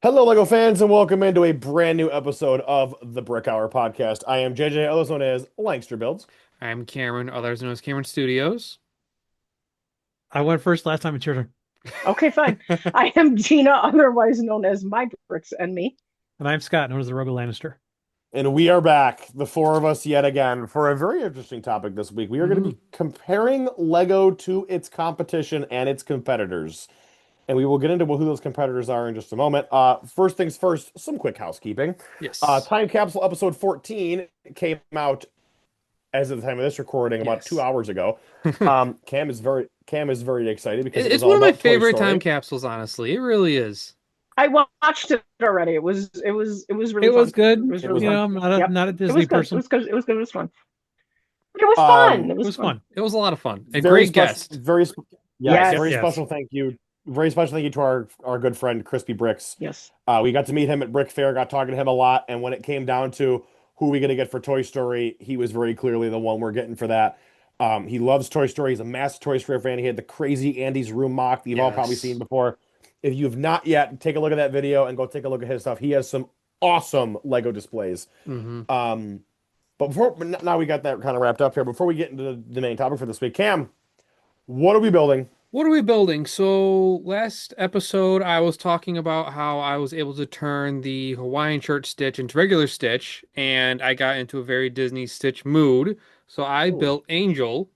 Hello, Lego fans, and welcome into a brand new episode of the Brick Hour podcast. I am JJ, otherwise known as Langster Builds. I'm Cameron, others known as Cameron Studios. I went first last time. It's your turn. Okay, fine. I am Gina, otherwise known as My Bricks and Me. And I'm Scott, known as the Rogue Lannister. And we are back, the four of us yet again, for a very interesting topic this week. We are going to Hmm. be comparing Lego to its competition and its competitors. And we will get into who those competitors are in just a moment. First things first, some quick housekeeping. Yes. Time Capsule episode 14 came out as of the time of this recording about two Yes. hours ago. Cam is very excited because it was It's all one of my about Toy favorite time Story. capsules, honestly. It really is. I watched it already. It was It really was fun. good. It was It really was You fun. know, I'm not a Yep. not a It Disney was good. It person. was good. It was good. It was fun. But it was fun. um It It was was fun. fun. It was a lot of fun. A very great special guest. yes, Yes. very Yes. special thank you. Very special thank you to our good friend Crispy Bricks. Yes. We got to meet him at Brick Fair, got talking to him a lot, and when it came down to who we gonna get for Toy Story, he was very clearly the one we're getting for that. He loves Toy Story. He's a massive Toy Story fan. He had the crazy Andy's Room mock that you've all probably seen Yes. before. If you have not yet, take a look at that video and go take a look at his stuff. He has some awesome Lego displays. Hmm. Um, but now we got that kind of wrapped up here. Before we get into the main topic for this week, Cam, what are we building? What are we building? So, last episode, I was talking about how I was able to turn the Hawaiian shirt stitch into regular stitch, and I got into a very Disney Stitch mood. So, I Ooh. built Angel.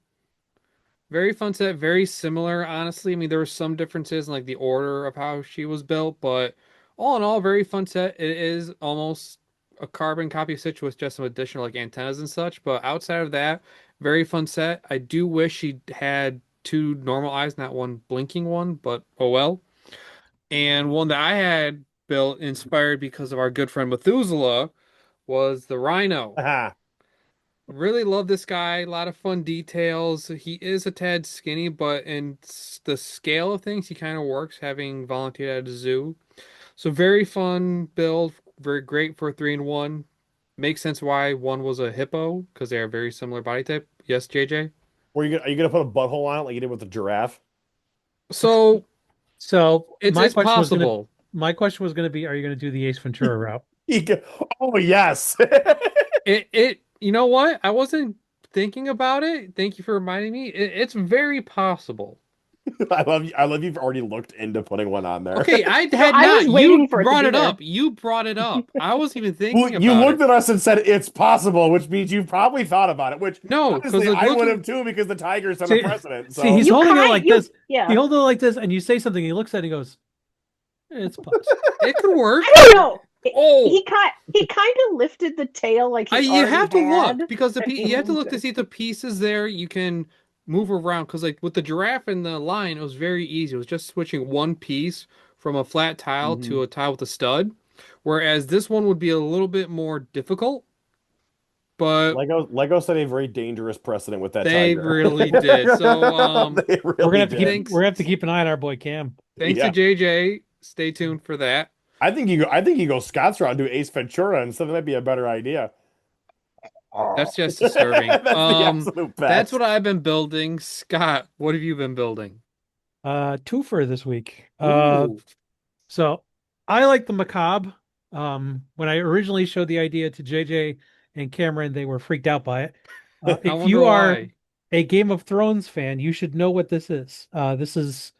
Very fun set, very similar, honestly. I mean, there were some differences in like the order of how she was built, but all in all, very fun set. It is almost a carbon copy of Stitch with just some additional like antennas and such, but outside of that, very fun set. I do wish she had two normal eyes, not one blinking one, but oh well. And one that I had built inspired because of our good friend Methuselah was the Rhino. Haha. Really love this guy. A lot of fun details. He is a tad skinny, but in the scale of things, he kind of works having volunteered at a zoo. So very fun build. Very great for a 3-in-1. Makes sense why one was a hippo because they are very similar body type. Yes, JJ. Are you gonna put a butthole on it like you did with the giraffe? So So it's possible. my question was gonna be, are you gonna do the Ace Ventura route? You go- oh yes. You know what? I wasn't thinking about it. Thank you for reminding me. It's very possible. I love you. I love you've already looked into putting one on there. Okay, I No, had I was not. You waiting for it to brought be it there. up. You brought it up. I wasn't even Well, thinking you about looked it. at us and said it's possible, which means you probably thought about it, which No, because honestly like I would looking. have too because the Tigers set a See, precedent. see, he's So You holding it kind like you this. He yeah. holds it like this, and you say something. He looks at it and he goes, "It's possible." It could work. I don't know. Oh, He kind of lifted the tail like he you already have to had, look because and he you have to moved look to it. see if the pieces there you can move around. Because like with the giraffe and the lion, it was very easy. It was just switching one piece from a flat tile to Mhm. a tile with a stud. Whereas this one would be a little bit more difficult, but Lego set a very dangerous precedent with that they Tiger. really did. So They really did. We're thanks gonna have to keep an eye on our boy Cam. thanks to Yeah. JJ. Stay tuned for that. I think you go Scott's route and do Ace Ventura, and so that might be a better idea. That's just disturbing. That's the absolute That's what best. I've been building. Scott, what have you been building? Twofer this week. Ooh, So I like the macabre. When I originally showed the idea to JJ and Cameron, they were freaked out by it. I If wonder you are why. a Game of Thrones fan, you should know what this is. This is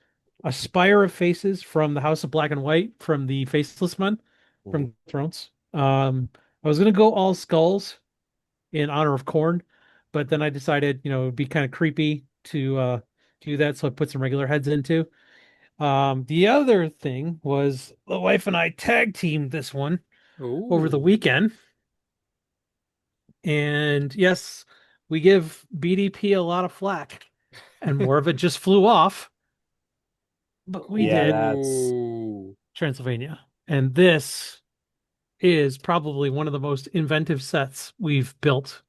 a spire of faces from the House of Black and White from the Faceless Men Mhm. from Thrones. I was gonna go all skulls in honor of Corn, but then I decided, it'd be kind of creepy to do that, so I put some regular heads into. The other thing was the wife and I tag teamed this one over the Ooh. weekend. And yes, we give BDP a lot of flack, and more of it just flew off, but we Yeah, did that's Ooh. Transylvania. And this is probably one of the most inventive sets we've built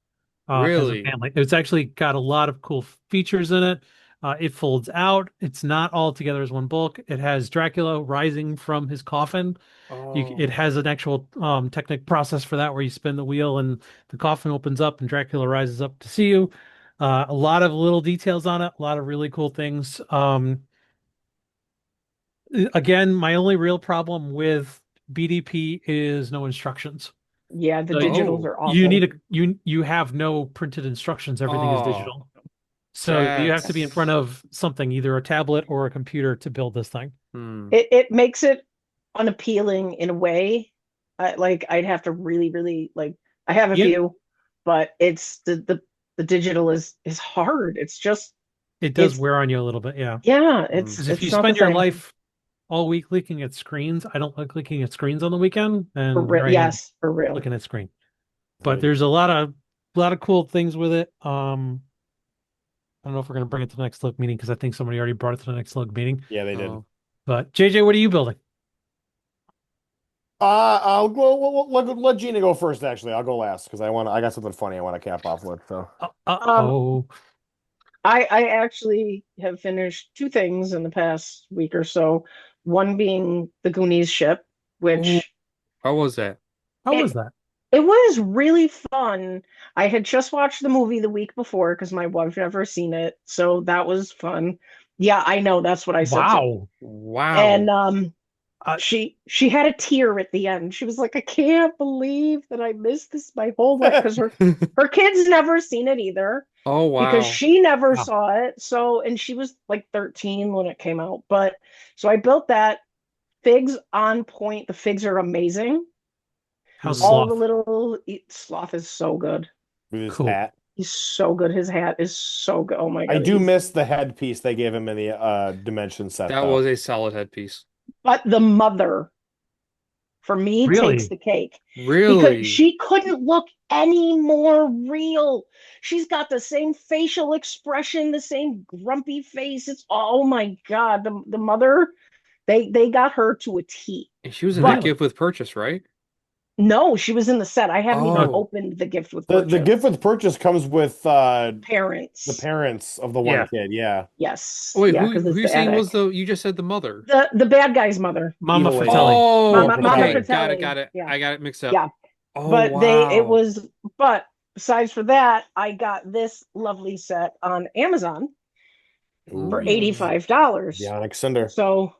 as a Really? family. It's actually got a lot of cool features in it. It folds out. It's not all together as one bulk. It has Dracula rising from his coffin. It Oh. has an actual technic process for that where you spin the wheel and the coffin opens up and Dracula rises up to see you. A lot of little details on it, a lot of really cool things. Again, my only real problem with BDP is no instructions. Yeah, the So digitals Oh, are you awful. need you have no printed instructions. Everything is oh, digital. So you have to be in front that's of something, either a tablet or a computer, to build this thing. It makes it unappealing in a way. Like I'd have to really, really like. I have a Yeah, few, but it's the digital is hard. It's just it does it's wear on you a little bit, yeah. yeah. hmm. Because if you It's not the spend your same. life all week looking at screens, I don't like looking at screens on the weekend, For and real, here I am yes, for real. looking at screen. But Like, there's a lot of cool things with it. I don't know if we're gonna bring it to the next look meeting because I think somebody already brought it to the next look meeting. yeah, they did. Oh, But JJ, what are you building? I'll go. Let Gina go first. Actually, I'll go last because I got something funny I want to cap off with. So, Um, Uh-oh. I actually have finished two things in the past week or so. One being the Goonies ship, oh, which how was that? How was it that? it was really fun. I had just watched the movie the week before because my wife never seen it, so that was fun. Yeah, I know that's what I said too. Wow. And Wow. Uh, she had a tear at the end. She was like, I can't believe that I missed this my whole life because her kids never seen it either Oh, because wow. she never wow. saw it. So, and she was like 13 when it came out. But so I built that. Figs on point. The figs are amazing. How's Hmm. All the Sloth? little Sloth is so good. with his Cool. hat. He's so good. His hat is so good. Oh my I God. do miss the headpiece they gave him in the Dimension set, That though. was a solid headpiece. But the mother for me takes Really? the cake because Really? she couldn't look any more real. She's got the same facial expression, the same grumpy face. It's oh my God, the mother, they got her to a T. And she was in that But Really? gift with purchase, right? no, she was in the set. I haven't even Uh, Oh, opened the gift with The purchase. gift with purchase comes with the Parents. parents of the one yeah. kid. Yeah, Yes. wait, Yeah, who because who it's you the saying was attic. the, you just said the mother. The bad guy's mother. Mama evil lady. Fratelli. Oh, Mama okay. Fratelli. Got it, Fratelli. got it. Yeah. I got it mixed up. Yeah. Oh, But it wow. was, but besides for that, I got this lovely set on Amazon for Ooh, Mm. $85. Bionic Cinder. So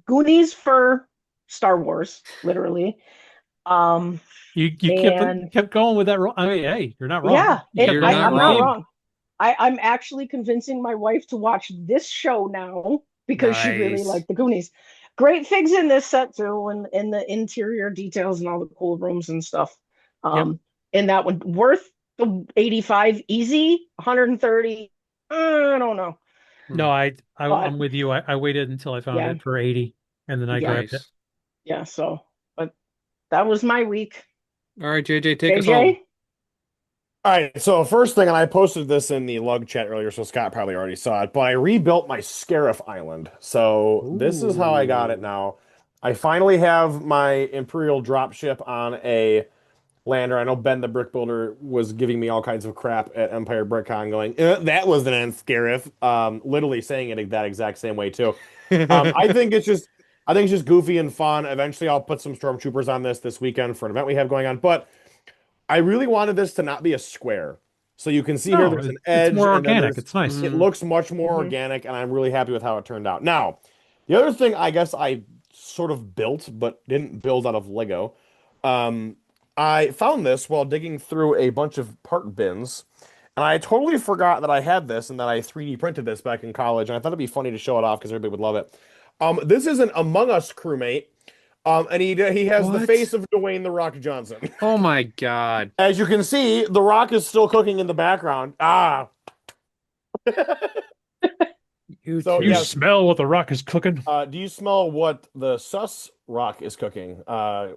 Goonies for Star Wars, literally. Um, You and kept going with that role. I mean, hey, you're not wrong. yeah, You kept You're going with not I'm the not wrong. theme. wrong. I'm actually convincing my wife to watch this show now because she really Nice. liked the Goonies. Great figs in this set too, and in the interior details and all the cool rooms and stuff. Yep. In that one, worth the 85 easy, 130. I don't know, Hmm. No, I'm but with you. I waited until I found yeah, it for 80 and then I yeah, grabbed it. Nice. yeah. So, but that was my week. All right, JJ, take us home. JJ, All right, so first thing, and I posted this in the lug chat earlier, so Scott probably already saw it, but I rebuilt my Scarif Island. So this is how I got it Ooh. now. I finally have my Imperial dropship on a lander. I know Ben the Brick Builder was giving me all kinds of crap at Empire BrickCon going, that wasn't an Scarif. Literally saying it that exact same way too. I think it's just goofy and fun. Eventually I'll put some stormtroopers on this weekend for an event we have going on, but I really wanted this to not be a square. So you can see here No, there's an it's edge more and then organic. there's It's nice. it Mm, looks much more mm-hmm. organic and I'm really happy with how it turned out. Now, the other thing I guess I sort of built but didn't build out of Lego. Um, I found this while digging through a bunch of part bins. And I totally forgot that I had this and that I 3D printed this back in college. And I thought it'd be funny to show it off because everybody would love it. This is an Among Us crewmate. And he has the face what? of Dwayne the Rock Johnson. Oh my God. As you can see, the rock is still cooking in the background. Ah, You so You two. yes. smell what the rock is cooking. Do you smell what the sus rock is cooking?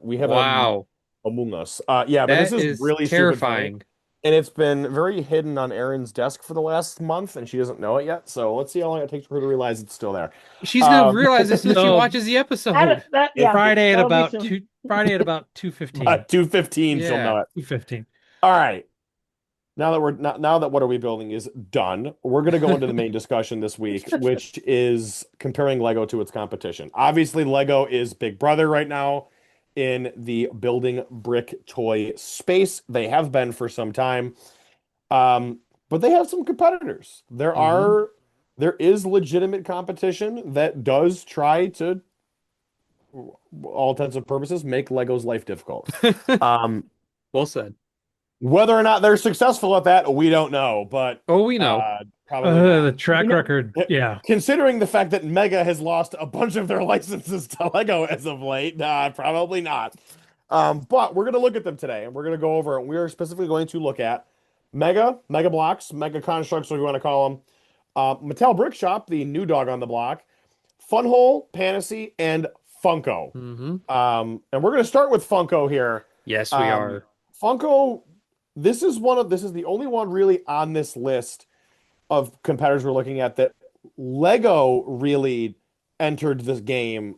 We have a Wow. Among Us. Yeah, but this That is is really stupid funny, terrifying. and it's been very hidden on Erin's desk for the last month, and she doesn't know it yet. So let's see how long it takes for her to realize it's still there. She's gonna Um, realize as soon as she So watches the episode. it, Yeah, that'll be soon. Friday at about 2:15. 2:15, she'll know Yeah. it. 2:15. All right. Now that what are we building is done, we're going to go into the main discussion this week, which is comparing Lego to its competition. Obviously, Lego is big brother right now in the building brick toy space. They have been for some time. But they have some competitors. Hmm. There is legitimate competition that does try to all intents and purposes, make Lego's life difficult. Um, Well said. whether or not they're successful at that, we don't know, but Oh, we know. probably not. The track You know, record, yeah. Considering the fact that Mega has lost a bunch of their licenses to Lego as of late, probably not. But we're going to look at them today, and we're going to go over, we are specifically going to look at Mega Blocks, Mega Constructs, what you want to call them, Mattel Brick Shop, the new dog on the block, Funhole, Panacea, and Funko. Hmm. And we're going to start with Funko here. Yes, we Um, are. Funko, this is the only one really on this list of competitors we're looking at that Lego really entered this game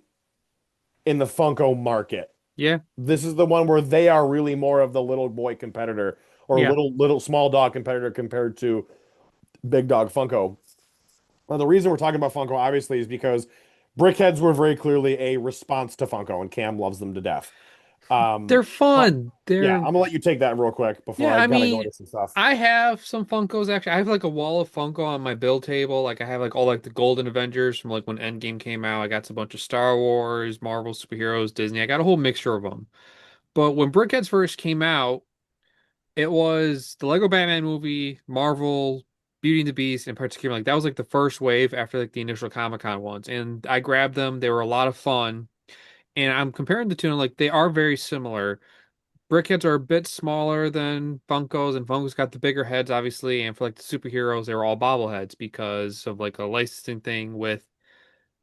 in the Funko market. Yeah. This is the one where they are really more of the little boy competitor or Yeah. little small dog competitor compared to big dog Funko. Well, the reason we're talking about Funko obviously is because Brickheads were very clearly a response to Funko, and Cam loves them to death. They're But fun. yeah, I'm They're gonna let you take that real quick before Yeah, I I gotta go mean, into some stuff. I have some Funkos actually. I have like a wall of Funko on my build table. Like I have like all like the Golden Avengers from like when Endgame came out. I got a bunch of Star Wars, Marvel superheroes, Disney. I got a whole mixture of them. But when Brickheads first came out, it was the Lego Batman movie, Marvel, Beauty and the Beast in particular. Like that was like the first wave after like the initial Comic-Con ones. And I grabbed them. They were a lot of fun. And I'm comparing the two and like they are very similar. Brickheads are a bit smaller than Funkos, and Funkos got the bigger heads, obviously. And for like the superheroes, they were all bobbleheads because of like a licensing thing with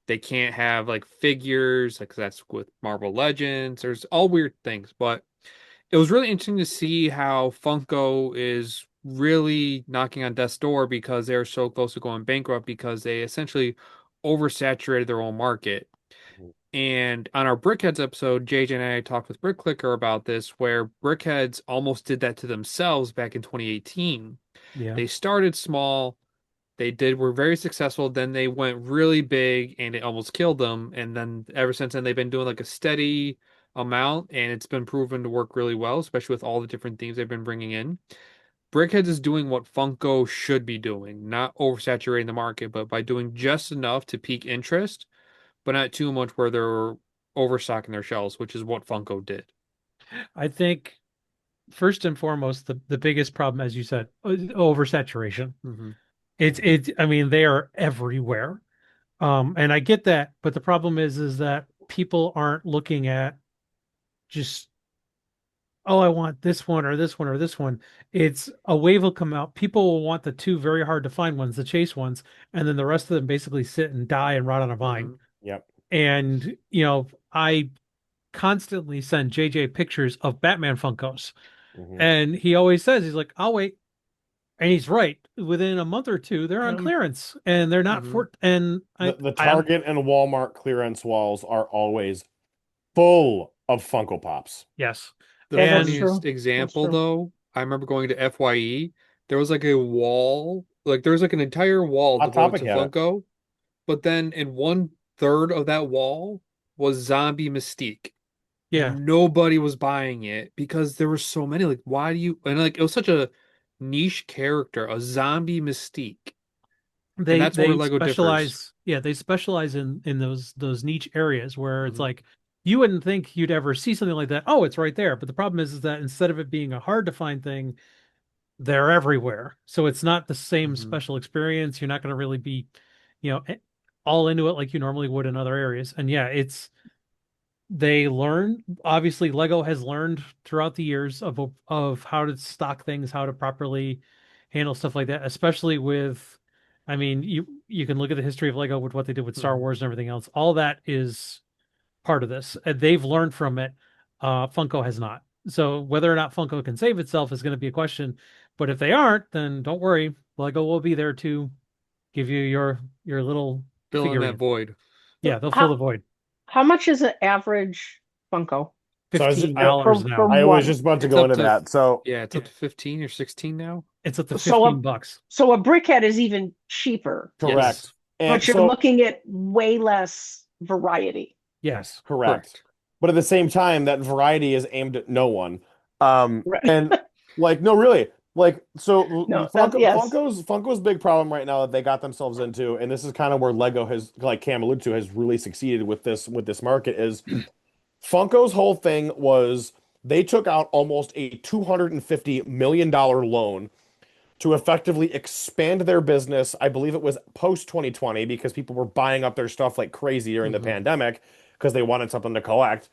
they can't have like figures, like that's with Marvel Legends. There's all weird things, but it was really interesting to see how Funko is really knocking on death's door because they're so close to going bankrupt because they essentially oversaturated their own market. And on our Brickheads episode, JJ and I talked with Brick Clicker about this, where Brickheads almost did that to themselves back in 2018. Yeah. They started small, were very successful, then they went really big and it almost killed them. And then ever since then, they've been doing like a steady amount and it's been proven to work really well, especially with all the different themes they've been bringing in. Brickheads is doing what Funko should be doing, not oversaturating the market, but by doing just enough to pique interest but not too much where they're overstocking their shelves, which is what Funko did. I think first and foremost, the biggest problem, as you said, oversaturation. Hmm. I mean, they are everywhere. And I get that, but the problem is that people aren't looking at just, oh, I want this one or this one or this one. It's a wave will come out. People will want the two very hard to find ones, the chase ones, and then the rest of them basically sit and die and rot on a vine. Hmm. Yep. And, I constantly send JJ pictures of Batman Funkos. Mhm. And he always says, he's like, I'll wait. And he's right. Within a month or two, they're on clearance and they're not Hmm. for, and The I don't, Target and Walmart clearance walls are always full of Funko Pops. yes. The Yeah, that's And true. funniest That's example, true. though, I remember going to FYE. There was like a wall, like there was like an entire wall Hot devoted Topic to had it. Funko, but then in one third of that wall was Zombie Mystique. yeah, Nobody was buying it because there were so many. Like, why do you? And like, it was such a niche character, a zombie Mystique, and that's where they Lego differs. specialize, yeah, they specialize in those niche areas where it's Hmm. like you wouldn't think you'd ever see something like that. Oh, it's right there. But the problem is that instead of it being a hard to find thing, they're everywhere. So it's not the same Hmm. special experience. You're not going to really be, you know, all into it like you normally would in other areas. And yeah, they learn. Obviously, Lego has learned throughout the years of how to stock things, how to properly handle stuff like that, especially with, I mean, you can look at the history of Lego with what they did with Star Hmm. Wars and everything else. All that is part of this. They've learned from it. Funko has not. So whether or not Funko can save itself is going to be a question. But if they aren't, then don't worry. Lego will be there to give you your little Fill in that figurine. void. Yeah, they'll fill How the void. how much is an average Funko So $15 for now. for I was one? just about to It's go up into to that. So Yeah, it's up Yeah, to 15 or 16 now. it's up to So 15 a bucks. so a brickhead is even cheaper, Yes. correct. And but you're so looking at way less variety. Yes. correct. Correct. But at the same time, that variety is aimed at no one. Right. And like, no, really, Like so, No, that's yes. Funko's big problem right now that they got themselves into, and this is kind of where Lego has, like Cam alluded to, has really succeeded with this market. Is Funko's whole thing was they took out almost a $250 million loan to effectively expand their business. I believe it was post 2020 because people were buying up their stuff like crazy during the Mhm. pandemic because they wanted something to collect.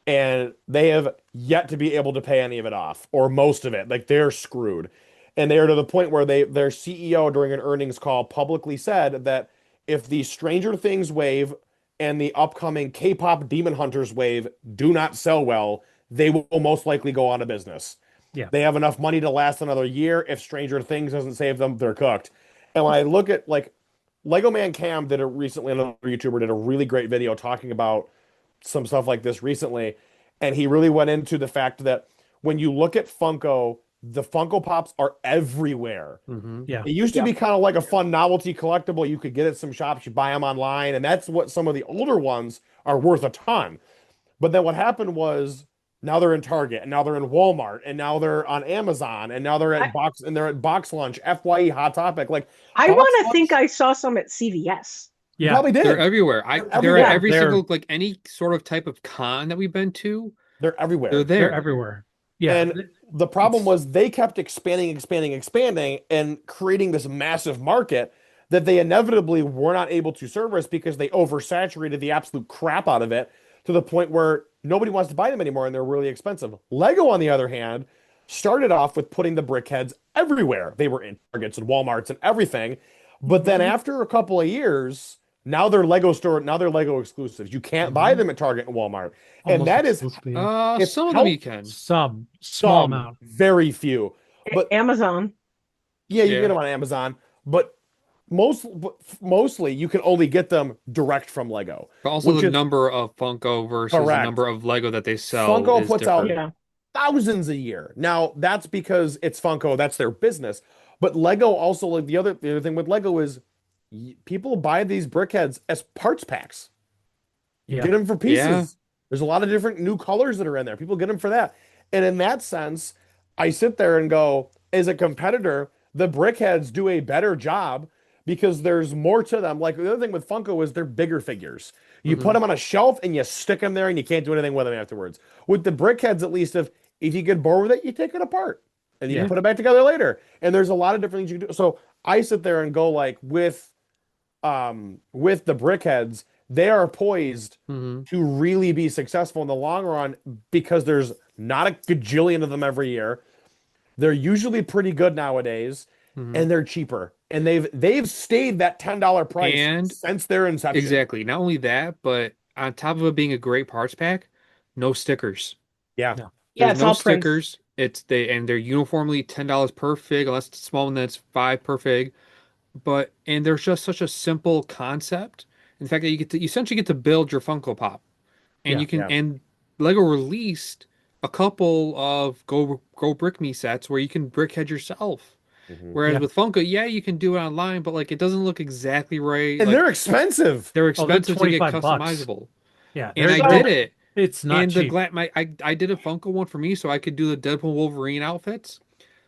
And they have yet to be able to pay any of it off or most of it. Like they're screwed. And they are to the point where their CEO during an earnings call publicly said that if the Stranger Things wave and the upcoming K-pop Demon Hunters wave do not sell well, they will most likely go out of business. Yeah. They have enough money to last another year. If Stranger Things doesn't save them, they're cooked. And when I look at like Lego Man Cam did a recently, another YouTuber did a really great video talking about some stuff like this recently, and he really went into the fact that when you look at Funko, the Funko Pops are everywhere. Mhm. Yeah. It used to Yeah. be kind of like a fun novelty collectible. You could get at some shops, you buy them online, and that's what some of the older ones are worth a ton. But then what happened was now they're in Target, and now they're in Walmart, and now they're on Amazon, and now I, they're at Box Lunch, FYE Hot Topic. Like I Box want to think Lunch, I saw some at CVS. you Yeah. probably They're did. everywhere. They're They're at everywhere. Yeah. every They're single like any sort of type of con that we've been to. They're They're everywhere. they're there. everywhere. Yeah. And the problem It's was they kept expanding, and creating this massive market that they inevitably were not able to service because they oversaturated the absolute crap out of it to the point where nobody wants to buy them anymore and they're really expensive. Lego, on the other hand, started off with putting the brick heads everywhere. They were in Targets and Walmarts and everything. But then Mhm. after a couple of years, now they're Lego exclusives. You can't buy mhm. them at Target and Walmart. And Almost that is exclusively. Yeah. it's Some of them you helped can. Some small some, amount. very few. But Amazon. yeah, you can get Yeah. them on Amazon, but mostly you can only get them direct from Lego, But also which the is number of Funko versus the correct. number of Lego that they sell Funko is puts out different. Yeah. thousands a year. Now, that's because it's Funko, that's their business. But Lego also, like the other thing with Lego is people buy these brickheads as parts packs. You Yeah. get them for Yeah. pieces. There's a lot of different new colors that are in there. People get them for that. And in that sense, I sit there and go, as a competitor, the brickheads do a better job because there's more to them. Like the other thing with Funko is they're bigger figures. You put Hmm. them on a shelf and you stick them there and you can't do anything with them afterwards. With the brickheads, at least, if you get bored with it, you take it apart and you Yeah. can put it back together later. And there's a lot of different things you can do. So I sit there and go like with the brickheads, they are poised Hmm. to really be successful in the long run because there's not a gajillion of them every year. They're usually pretty good nowadays, Hmm. and they're cheaper. And they've stayed that $10 price And since their inception. exactly. Not only that, but on top of it being a great parts pack, no stickers. Yeah. Yeah. Yeah, There's it's no all prints. stickers. They're uniformly $10 per fig, unless it's a small one that's five per fig. And there's just such a simple concept. In fact, that you essentially get to build your Funko Pop. And Yeah. you can Yeah. and Lego released a couple of Go Brick Me sets where you can brickhead yourself. Mhm. Whereas Yeah. with Funko, yeah, you can do it online, but like it doesn't look exactly right. And they're Like expensive. they're Oh, they're expensive to get 25 bucks. customizable. Yeah. And I So did it. It's not And the cheap. gla my I did a Funko one for me so I could do the Deadpool Wolverine outfits.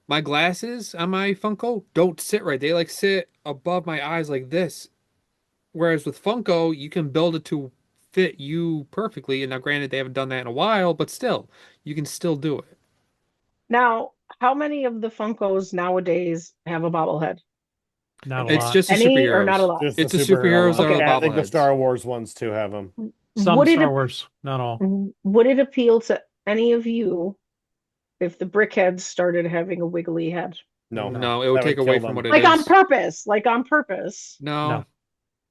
My glasses on my Funko don't sit right. They like sit above my eyes like this. Whereas with Funko, you can build it to fit you perfectly. And now, granted, they haven't done that in a while, but still, you can still do it. now, how many of the Funkos nowadays have a bobblehead? Not a It's lot. just the Any or not a superheroes. lot? Just the It's the superhero superheroes that ones. are Okay. the Yeah, I think the bobbleheads. Star Wars ones too have them. Some Would Star it Wars, not all. would it appeal to any of you if the brickheads started having a wiggly head? No, No. No, it would that take would away kill from what them. it Like on is. purpose, like on purpose. No, No.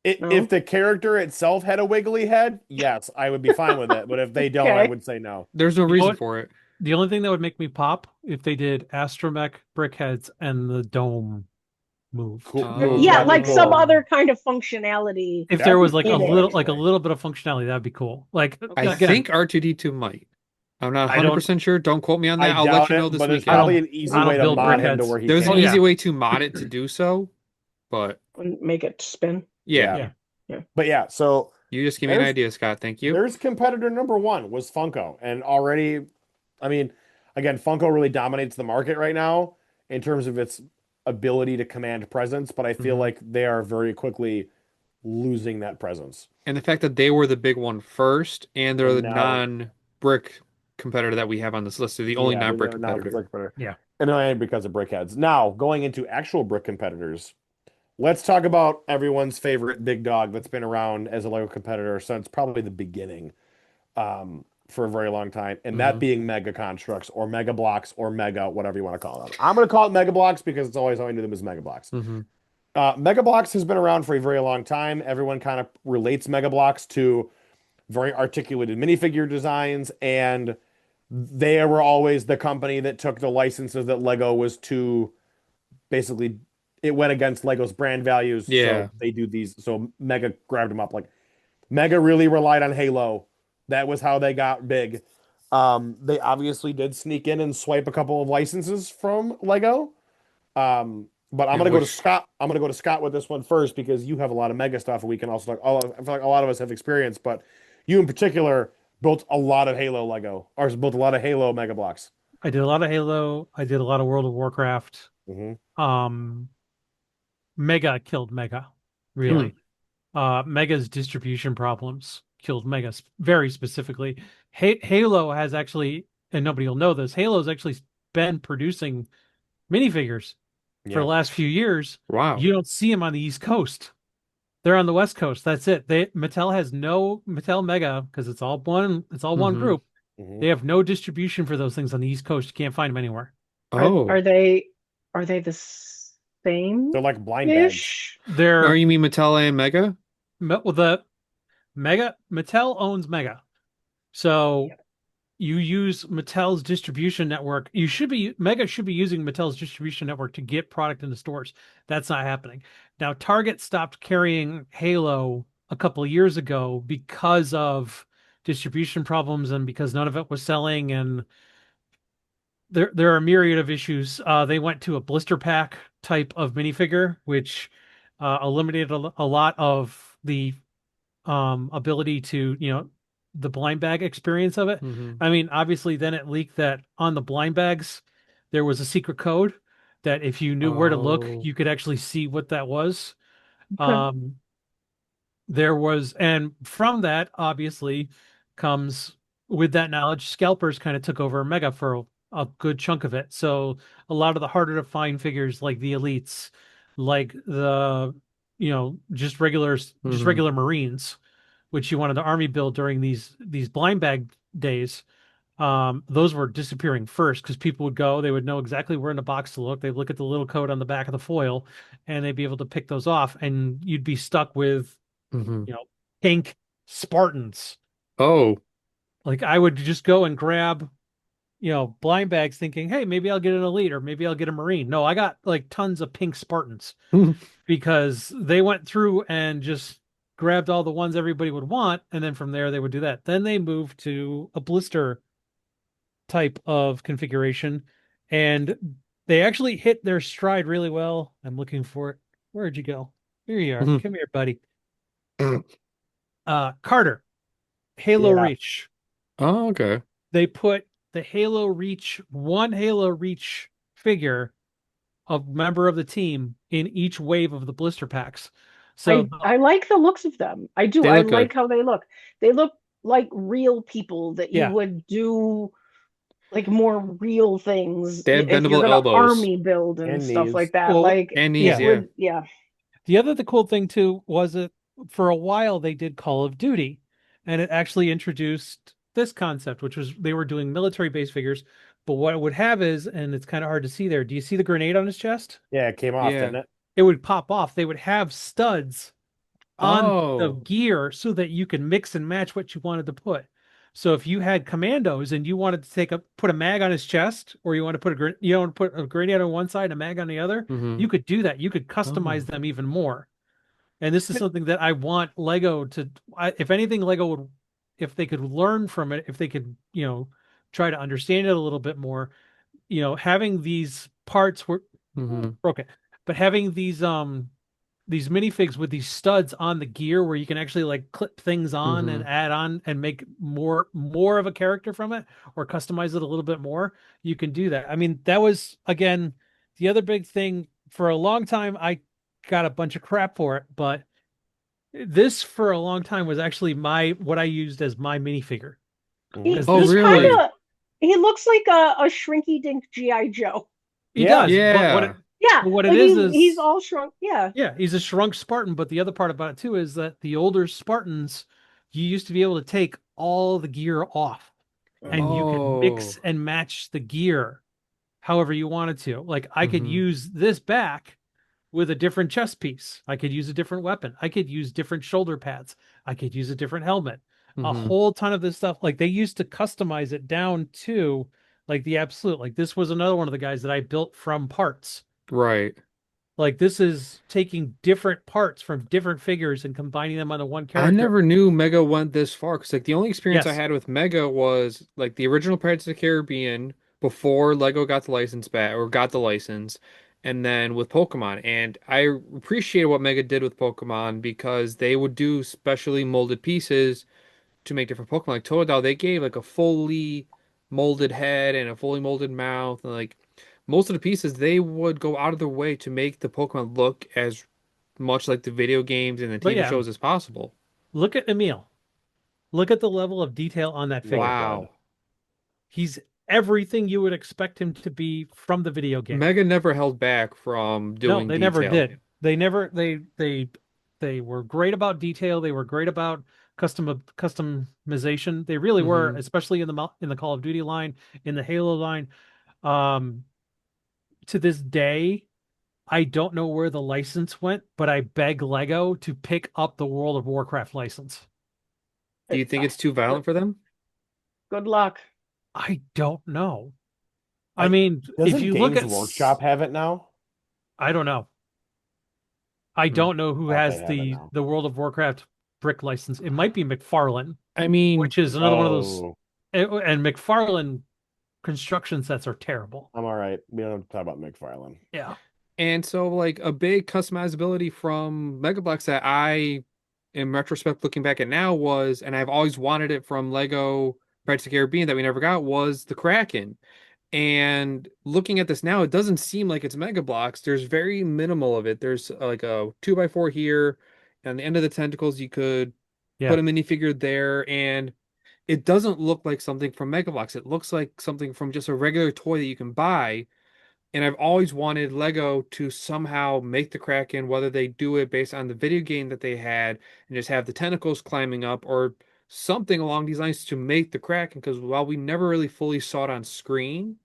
If No? the character itself had a wiggly head, yes, I would be fine with it. But if they don't, I Okay. would say no. there's no You know reason what? for it. The only thing that would make me pop if they did astromech brickheads and the dome moved. Cool. Oh. Yeah, That'd be like some cool. other kind of functionality If there That'd be was like in it. a actually. little bit of functionality, that'd be cool. Like I Okay. again, think R2D2 might. I'm not I don't 100% sure. Don't quote me on I that. I'll let doubt you know it, this but there's I weekend. probably don't an easy I way don't to build mod him to brickheads. where he There's an Oh can't. easy yeah. way to mod it to do so, but And make it spin. yeah, Yeah. Yeah. But yeah, so you just give me an there's idea, Scott. Thank you. there's competitor number one was Funko. And already, I mean, again, Funko really dominates the market right now. in terms of its ability to command presence, but I feel Mhm. like they are very quickly losing that presence. And the fact that they were the big one first, and they're And the now, non-brick competitor that we have on this list. They're the only yeah, non-brick they're now competitor. brick competitor. Yeah. And only because of brickheads. Now, going into actual brick competitors, let's talk about everyone's favorite big dog that's been around as a Lego competitor since probably the beginning, for a very long time, and that Hmm. being Mega Constructs or Mega Blocks or Mega, whatever you want to call them. I'm going to call it Mega Blocks because it's always how I knew them as Mega Blocks. Hmm. Mega Blocks has been around for a very long time. Everyone kind of relates Mega Blocks to very articulated minifigure designs, and they were always the company that took the licenses that Lego was too basically it went against Lego's brand values, so Yeah. they do these. So Mega grabbed them up. Like Mega really relied on Halo. That was how they got big. They obviously did sneak in and swipe a couple of licenses from Lego. But I'm Yeah, gonna go to which Scott. I'm gonna go to Scott with this one first because you have a lot of Mega stuff, and we can also talk. I feel like a lot of us have experience, but you in particular built a lot of Halo Lego, or built a lot of Halo Mega Blocks. I did a lot of Halo. I did a lot of World of Warcraft. Hmm. Um, Mega killed Mega, mm, really. Mega's distribution problems killed Mega very specifically. Halo has actually, and nobody will know this, Halo's actually been producing minifigures for the Yeah. last few years. wow. You don't see them on the East Coast. They're on the West Coast. That's it. Mattel has no Mattel Mega because it's all one Hmm. group. Hmm. They have no distribution for those things on the East Coast. You can't find them anywhere. Are Oh. are they are they the same They're like blind bags. ish? Or They're you mean Mattel and Mega? well, the Mega Mattel owns Mega. So Yeah. you use Mattel's distribution network. You should be Mega should be using Mattel's distribution network to get product into stores. That's not happening. Now, Target stopped carrying Halo a couple of years ago because of distribution problems and because none of it was selling, and there are a myriad of issues. They went to a blister pack type of minifigure, which eliminated a lot of the ability to, the blind bag experience of it. Hmm. I mean, obviously then it leaked that on the blind bags there was a secret code that if you knew where to look, Oh. you could actually see what that was. Okay. Um there was, and from that obviously comes, with that knowledge, scalpers kind of took over Mega for a good chunk of it. So a lot of the harder to find figures like the elites, like the, just Hmm. regular Marines, which you wanted the army build during these blind bag days, those were disappearing first because people would go, they would know exactly where in the box to look. They'd look at the little code on the back of the foil, and they'd be able to pick those off, and you'd be stuck with, Hmm. you know, pink Spartans. Oh. Like I would just go and grab, blind bags thinking, hey, maybe I'll get an elite or maybe I'll get a Marine. No, I got like tons of pink Spartans because they went through and just grabbed all the ones everybody would want, and then from there they would do that. Then they moved to a blister type of configuration, and they actually hit their stride really well. I'm looking for it. Where'd you go? Here you are. Come here, buddy. Carter, Halo Yeah. Reach. Oh, okay. They put the Halo Reach, one Halo Reach figure of member of the team in each wave of the blister packs. So I like the looks of them. I do. They I look good. like how they look. They look like real people that you yeah, would do like more real things They have if you're bendable gonna elbows army build and And stuff knees. like that. well, Like and knees, it yeah. yeah. would, yeah. The cool thing too was that for a while they did Call of Duty, and it actually introduced this concept, which was they were doing military base figures. But what it would have is, and it's kind of hard to see there. Do you see the grenade on his chest? Yeah, it came off, Yeah. didn't it? It would pop off. They would have studs on the Oh. gear so that you can mix and match what you wanted to put. So if you had commandos and you wanted to put a mag on his chest, or you want to put a grenade on one side and a mag on the other, Hmm. you could do that. You could customize Oh. them even more. And this is something that I want Lego to, if anything, Lego would, if they could learn from it, if they could, try to understand it a little bit more, having these parts were Hmm. broken, but having these minifigs with these studs on the gear where you can actually like clip things on and Hmm. add on and make more of a character from it, or customize it a little bit more, you can do that. I mean, that was again the other big thing for a long time, I got a bunch of crap for it, but this for a long time was actually my what I used as my minifigure Mhm. because Oh, this really? He looks like a shrinky dink GI Joe. he Yeah. does, Yeah. Yeah, but what it like he's is all shrunk. Yeah. yeah, he's a shrunk Spartan. But the other part about it too is that the older Spartans, you used to be able to take all the gear off, and you could mix Oh. and match the gear however you wanted to. Like I could Hmm. use this back with a different chest piece. I could use a different weapon. I could use different shoulder pads. I could use a different helmet. A Hmm. whole ton of this stuff. Like they used to customize it down to like the absolute. Like this was another one of the guys that I built from parts. Right. Like this is taking different parts from different figures and combining them onto one I character. never knew Mega went this far because like the only experience I Yes. had with Mega was like the original Pirates of the Caribbean before Lego got the license back or got the license, and then with Pokemon. And I appreciated what Mega did with Pokemon because they would do specially molded pieces to make different Pokemon. Like Totodile, they gave like a fully molded head and a fully molded mouth, and like most of the pieces, they would go out of their way to make the Pokemon look as much like the video games and the But TV yeah, shows as possible. look at Emil. Look at the level of detail on that Really figure. good. Wow. He's everything you would expect him to be from the video game. Mega never held back from No, doing they never detail. did. They never they were great about detail. They were great about customization. They really were, Hmm. especially in the Call of Duty line, in the Halo line. Um, to this day, I don't know where the license went, but I beg Lego to pick up the World of Warcraft license. Do you think it's too violent for them? Good luck. I don't know. I I mean, if doesn't you look Games at, Workshop have it now? I don't know. I Hmm. don't know who Thought they has have it now. the World of Warcraft brick license. It might be McFarlane, I mean, which is another one of those. Oh, And McFarlane construction sets are terrible. I'm all right. We don't have to talk about McFarlane. Yeah. and so like a big customizability from Mega Bloks that I, in retrospect, looking back at now was, and I've always wanted it from Lego Pirates of the Caribbean that we never got, was the Kraken. And looking at this now, it doesn't seem like it's Mega Bloks. There's very minimal of it. There's like a 2x4 here, and the end of the tentacles, you could Yeah. put a minifigure there, and it doesn't look like something from Mega Bloks. It looks like something from just a regular toy that you can buy. And I've always wanted Lego to somehow make the Kraken, whether they do it based on the video game that they had and just have the tentacles climbing up or something along these lines to make the Kraken. Because while we never really fully saw it on screen,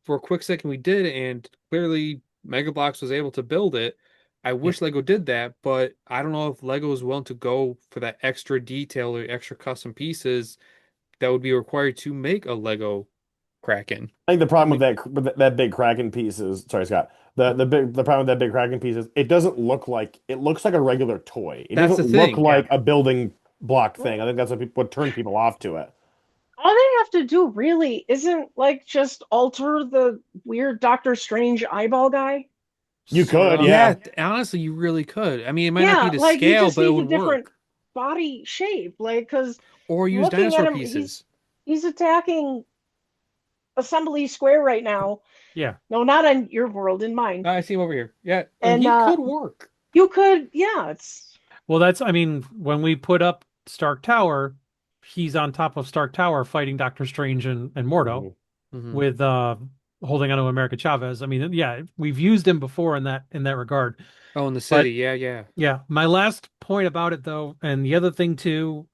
for a quick second we did, and clearly Mega Bloks was able to build it. I Yeah. wish Lego did that, but I don't know if Lego is willing to go for that extra detail or extra custom pieces that would be required to make a Lego Kraken. I think the I problem mean, with that big Kraken piece is, sorry, Scott. The problem with that big Kraken piece is it looks like a regular toy. It That's the doesn't look thing. yeah. like a building block Well, thing. I think that's what turned people off to it. all they have to do really isn't like just alter the weird Doctor Strange eyeball guy. You Sort could, of. Yeah, yeah. honestly, you really could. I mean, it might not be Yeah, to like he scale, just but it needs a would different work. body shape. Like, because Or use looking at dinosaur him, pieces. he's attacking Assembly Square right now. Yeah. No, not on your world, in mine. I see him over here. Yeah, and And he could work. you could, yeah, it's Well, I mean, when we put up Stark Tower, he's on top of Stark Tower fighting Doctor Strange and Mordo Mhm. Hmm. with holding onto America Chavez. I mean, yeah, we've used him before in that regard. Oh, in the But city. Yeah, yeah. yeah, my last point about it though, and the other thing too,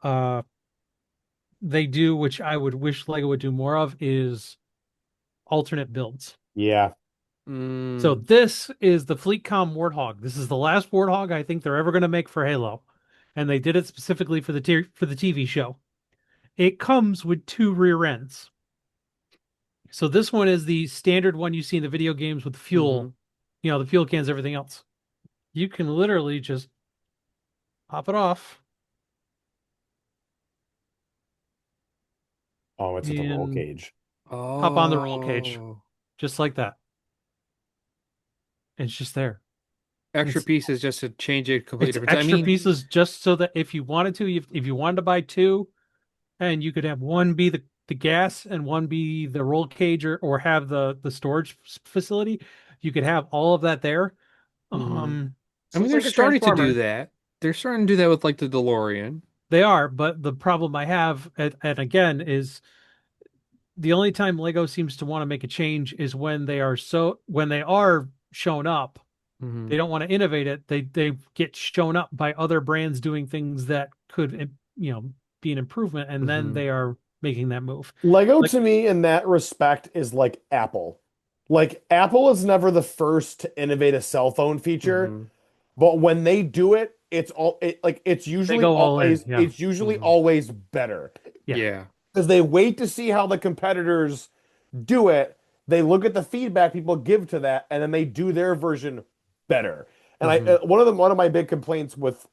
they do, which I would wish Lego would do more of, is alternate builds. Yeah. So Mm. this is the FleetCom Warthog. This is the last Warthog I think they're ever going to make for Halo, and they did it specifically for for the TV show. It comes with two rear ends. So this one is the standard one you see in the video games with Hmm. fuel, the fuel cans, everything else. You can literally just pop it off Oh, it's at the roll and cage. hop on the roll cage, Oh. just like that. It's just there. Extra It's pieces just to change it completely it's different. I extra mean, pieces just so that if you wanted to, if you wanted to buy two, and you could have one be the gas and one be the roll cage or have the storage facility, You could have all of that there. Hmm. Um, I mean, Sounds they're like a starting to do transformer. that. They're starting to do that with like the DeLorean. they are, but the problem I have, and again, is the only time Lego seems to want to make a change is when they are shown up. Hmm. They don't want to innovate it. They get shown up by other brands doing things that could, be an improvement, and then Hmm. they are making that move. Lego Like to me in that respect is like Apple. Like Apple is never the first to innovate a cell phone feature, Hmm. but when they do it, they go all in. Yeah. it's usually Hmm. always better Yeah. Yeah. because they wait to see how the competitors do it. They look at the feedback people give to that, and then they do their version better. And Hmm. one of my big complaints with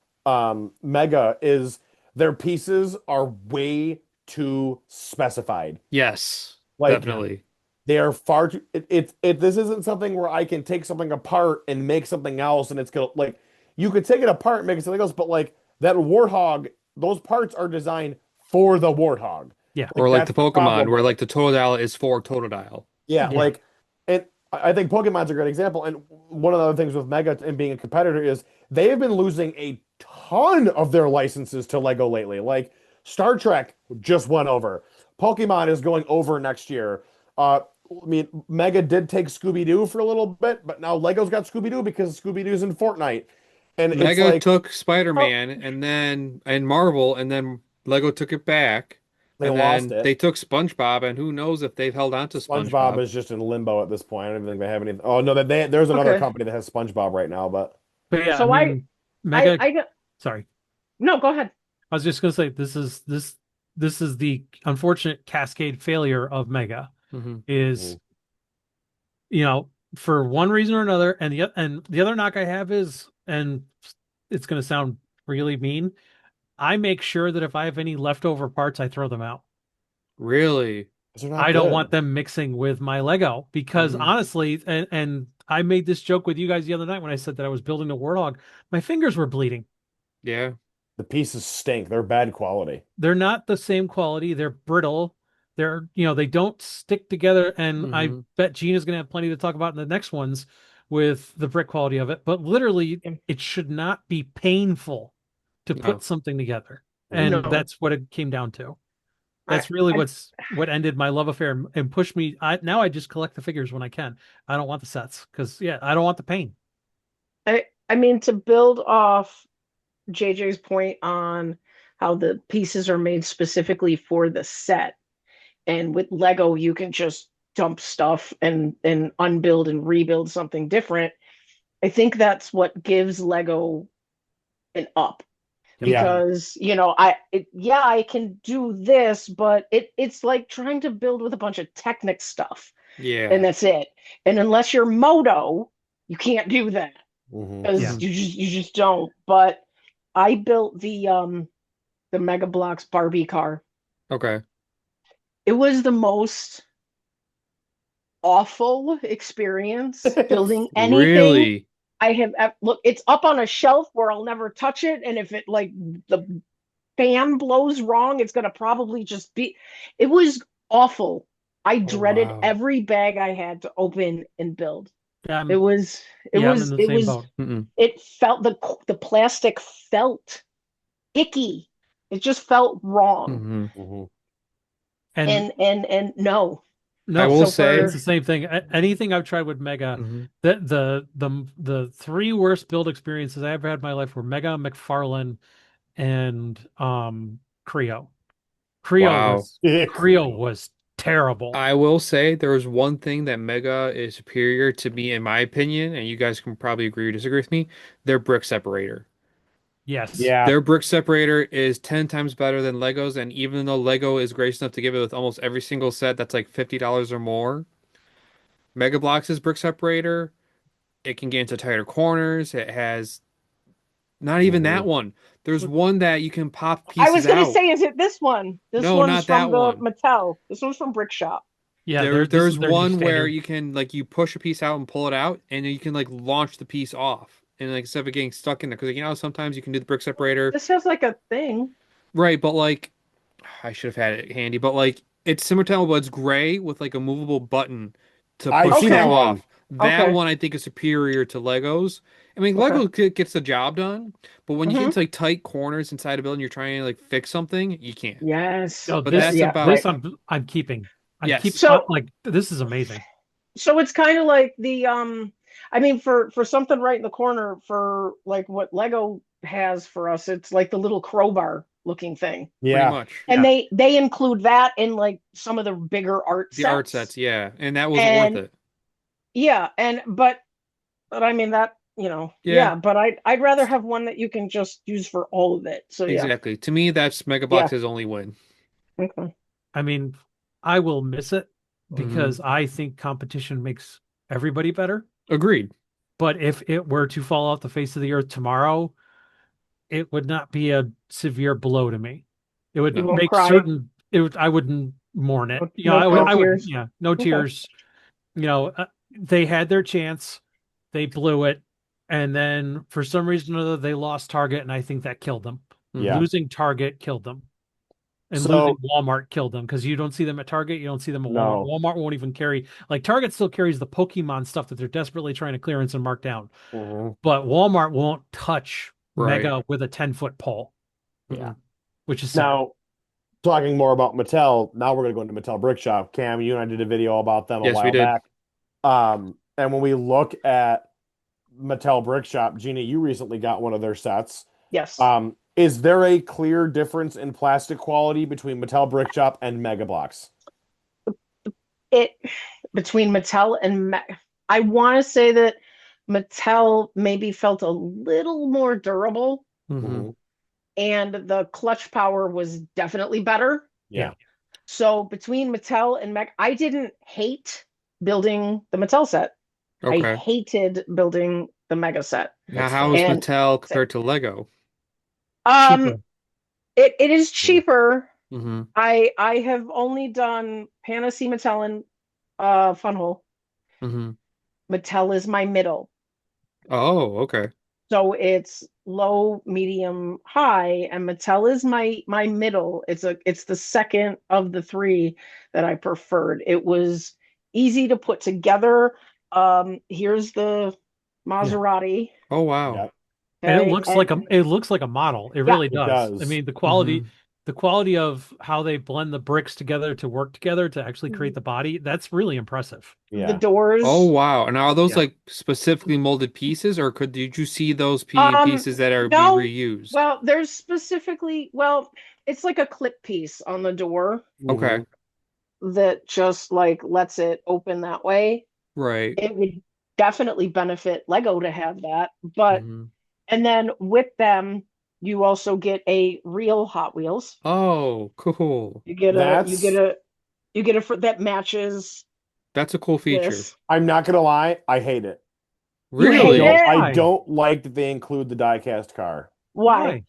Mega is their pieces are way too specified. Yes, Like Yeah. definitely. they are far too. This isn't something where I can take something apart and make something else, and it's gonna like you could take it apart and make it something else, but like that warthog, those parts are designed for the warthog. Yeah. Or Like like that's the the Pokemon, problem where with like it. the Totodile is for Totodile. Yeah, Yeah. like and I think Pokemon's a great example. And one of the other things with Mega and being a competitor is they have been losing a ton of their licenses to Lego lately. Like Star Trek just went over. Pokemon is going over next year. I mean, Mega did take Scooby-Doo for a little bit, but now Lego's got Scooby-Doo because Scooby-Doo's in Fortnite. And it's Mega like, took Oh, Spider-Man and Marvel, and then Lego took it back, they and lost then it. they took SpongeBob, and who knows if they've held on to SpongeBob SpongeBob. is just in limbo at this point. I don't even think they have anything. Oh no, there's another okay. company that has SpongeBob right now, but But yeah, I So mean, I, Mega. I got Sorry, no. Go ahead. I was just gonna say this is the unfortunate cascade failure of Mega. Hmm. Is Mhm. for one reason or another, and the other knock I have is, and it's gonna sound really mean, I make sure that if I have any leftover parts, I throw them out. Really? they're not I don't want good. them mixing with my Lego because Hmm. honestly, and I made this joke with you guys the other night when I said that I was building a Warthog. My fingers were bleeding. Yeah. The pieces stink. They're bad quality. They're not the same quality. They're brittle. They don't stick together. And I Hmm. bet Gina's going to have plenty to talk about in the next ones with the brick quality of it. But literally, it should not be painful to put No. something together. And Mhm. No, that's what it came down to. I, That's really I, what ended my love affair and pushed me. Now I just collect the figures when I can. I don't want the sets because yeah, I don't want the pain. I mean, to build off JJ's point on how the pieces are made specifically for the set, and with Lego, you can just dump stuff and unbuild and rebuild something different. I think that's what gives Lego an up Yep. Yeah. because yeah, I can do this, but it's like trying to build with a bunch of Technic stuff, and Yeah. that's it. And unless you're Moto, you can't do that Hmm. Yeah. because Hmm. you just don't. But I built the Mega Bloks Barbie car. Okay. It was the most awful experience building anything Really? I have. Look, it's up on a shelf where I'll never touch it, and if it like the fan blows wrong, it's gonna probably just be. It was awful. I Oh dreaded wow. every bag I had to open and build. Yeah, It was, it yeah, I'm in was, the it same was, boat. Mm-mm. it felt the plastic felt icky. It just felt wrong. Hmm. Hmm. And And no. I no, will So say. it's for the same thing. Anything I've tried with Mega, Hmm. the three worst build experiences I ever had in my life were Mega, McFarlane, and Creo. Creo Wow. was Creo was terrible. I will say there is one thing that Mega is superior to me, in my opinion, and you guys can probably agree or disagree with me. Their brick separator. Yes. Yeah. Their brick separator is 10 times better than Lego's, and even though Lego is gracious enough to give it with almost every single set that's like $50 or more, Mega Bloks' brick separator, it can get into tighter corners. It has not even Hmm. that one. There's one that you can pop I pieces was gonna out. say, is it this one? This No, one's not from that the one. Mattel. This one's from Brick Shop. Yeah, this is There's their new one where standard. you can like you push a piece out and pull it out, and then you can like launch the piece off, and like instead of it getting stuck in there, because sometimes you can do the brick separator, This has like a thing. right? But like I should have had it handy, but like it's similar to but it's gray with like a movable button to I've push seen stuff that Okay. one. off. That Okay. one I think is superior to Legos. I mean, Okay. Lego gets the job done, but when you get Hmm. into like tight corners inside a building, you're trying to like fix something, you can't. Yes. No, But that's Yeah. about Right. this I'm keeping. yes. So Like this is amazing. so it's kind of like the I mean for something right in the corner for like what Lego has for us, it's like the little crowbar looking thing. Pretty Yeah. much. And Yeah. they include that in like some of the bigger art The art sets, sets. yeah, and that was worth And it. yeah, and but I mean that, you know, Yeah, yeah, but I'd rather have one that you can just use for all of it. So yeah. exactly. To me, that's Yeah. Megabox's only win. Okay. I mean, I will miss it Hmm. because I think competition makes everybody better. Agreed. But if it were to fall off the face of the earth tomorrow, it would not be a severe blow to me. It would You No. won't make cry. certain it would, I wouldn't mourn it. No, no, no I would, tears. yeah, no Okay. tears. They had their chance, they blew it, and then for some reason or other they lost Target, and I think that killed them. Yeah. Hmm. Losing Target killed them, and losing So Walmart killed them because you don't see them at Target, you don't see them at Walmart. no. Walmart won't even carry like Target still carries the Pokemon stuff that they're desperately trying to clearance and mark down, Mhm. but Walmart won't touch Right. Mega with a 10-foot pole, Yeah. Hmm. which is sad. Now, talking more about Mattel, now we're going to go into Mattel Brick Shop. Cam, you and I did a video about them a Yes, we while did. back. And when we look at Mattel Brick Shop, Gina, you recently got one of their sets. Yes. Is there a clear difference in plastic quality between Mattel Brick Shop and Mega Bloks? It between Mattel and I want to say that Mattel maybe felt a little more durable Hmm. Hmm. and the clutch power was definitely better. Yeah. Yeah. So between Mattel and Mech, I didn't hate building the Mattel set. I Okay. hated building the Mega set. Now, That's how is fair. And Mattel compared to Lego? um Cheaper. it is Mhm. cheaper. Hmm. I have only done Panacea Mattel and Funhole. Hmm. Mattel is my middle. Oh, okay. So it's low, medium, high, and Mattel is my middle. It's the second of the three that I preferred. It was easy to put together. Here's the Yeah. Maserati. Oh, wow. Yep. And Okay, and it looks like a model. It yeah, really It does. I does. mean, Hmm. the quality of how they blend the bricks together to work together to actually create the body, that's really impressive. the Yeah. Oh, doors. wow. And are those Yeah. like specifically molded pieces, or did you see those Um, pieces that are being no, reused? well, there's specifically, well, it's like a clip piece on the door Okay. Hmm. that just like lets it open that way. Right. It would definitely benefit Lego to have that. But Hmm. and then with them, you also get a real Hot Wheels. Oh, cool. You get a you get That's, a you get a that matches That's a cool feature. this. I'm not gonna lie, I hate it. You I hate Really? don't it? I Why? don't like that they include the diecast car. Why?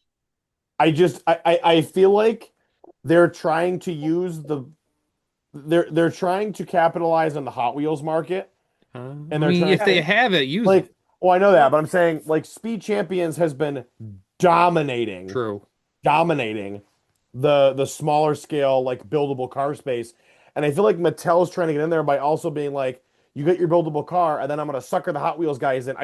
Why? I feel like they're trying to use they're trying to capitalize on the Hot Wheels market, I and they're mean, trying if they Okay. have it, use it. like, oh, I know that, but I'm saying like Speed Champions has been dominating True. dominating the smaller scale like buildable car space. And I feel like Mattel's trying to get in there by also being like, you get your buildable car, and then I'm gonna sucker the Hot Wheels guys in.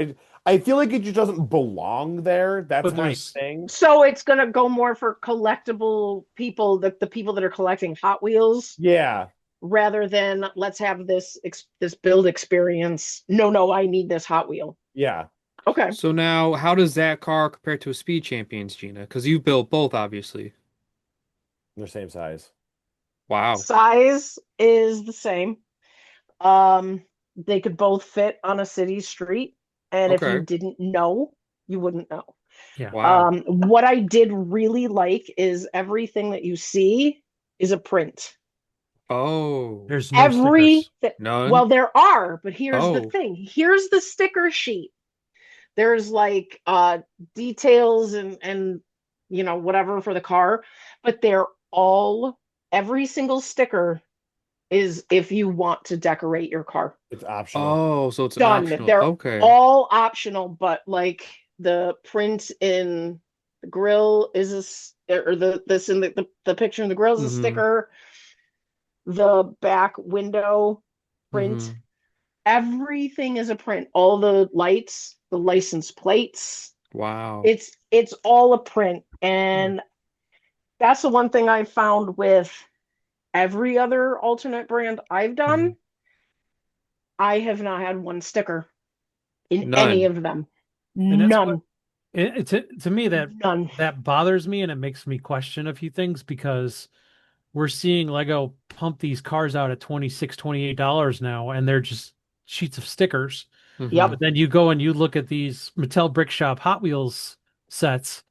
I feel like it just doesn't belong there. That's But my there's thing. So it's gonna go more for collectible people, the people that are collecting Hot Wheels, Yeah. rather than let's have this build experience. No, no, I need this Hot Wheel. Yeah. Okay. So now, how does that car compare to a Speed Champions, Gina? Because you built both, obviously. They're same size. Wow. Size is the same. Um, they could both fit on a city street, and if you Okay. didn't know, you wouldn't know. yeah. Wow. What I did really like is everything that you see is a print. Oh, There's no Every stickers. none? well, there are, but here's the Oh. thing. Here's the sticker sheet. There's like details and you know whatever for the car, but they're all every single sticker is if you want to decorate your car. It's optional. Oh, so it's Done. optional. They're Okay. all optional, but like the print in the grill is or the this in the picture in the grill is a Mm-hmm. sticker. The back window print Mm-hmm. Everything is a print. All the lights, the license plates, Wow. it's all a print. And that's the one thing I found with every other alternate brand I've Mhm. done. I have not had one sticker in any None. of them. And that's what None. to me None. that bothers me, and it makes me question a few things because we're seeing Lego pump these cars out at $26, $28 now, and they're just sheets of stickers. Mhm. But Yep. then you go and you look at these Mattel Brick Shop Hot Wheels sets,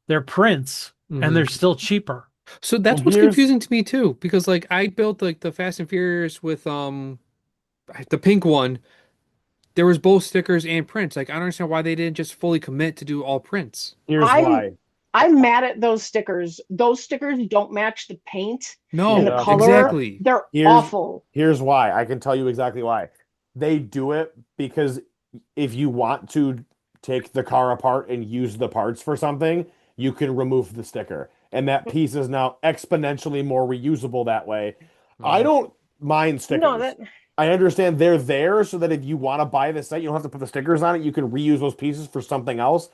they're prints, and they're Mhm. still cheaper. So Well, that's what's here's confusing to me too, because like I built like the Fast and Furious with the pink one. There was both stickers and prints. Like I don't understand why they didn't just fully commit to do all prints. here's I'm why. I'm mad at those stickers. Those stickers don't match the paint and the No, Yeah. color. exactly. They're Here's awful. here's why. I can tell you exactly why. They do it because if you want to take the car apart and use the parts for something, you can remove the sticker. And that piece is now exponentially more reusable that way. I Mhm. don't mind No, stickers. that I understand they're there so that if you want to buy the set, you don't have to put the stickers on it. You can reuse those pieces for something else.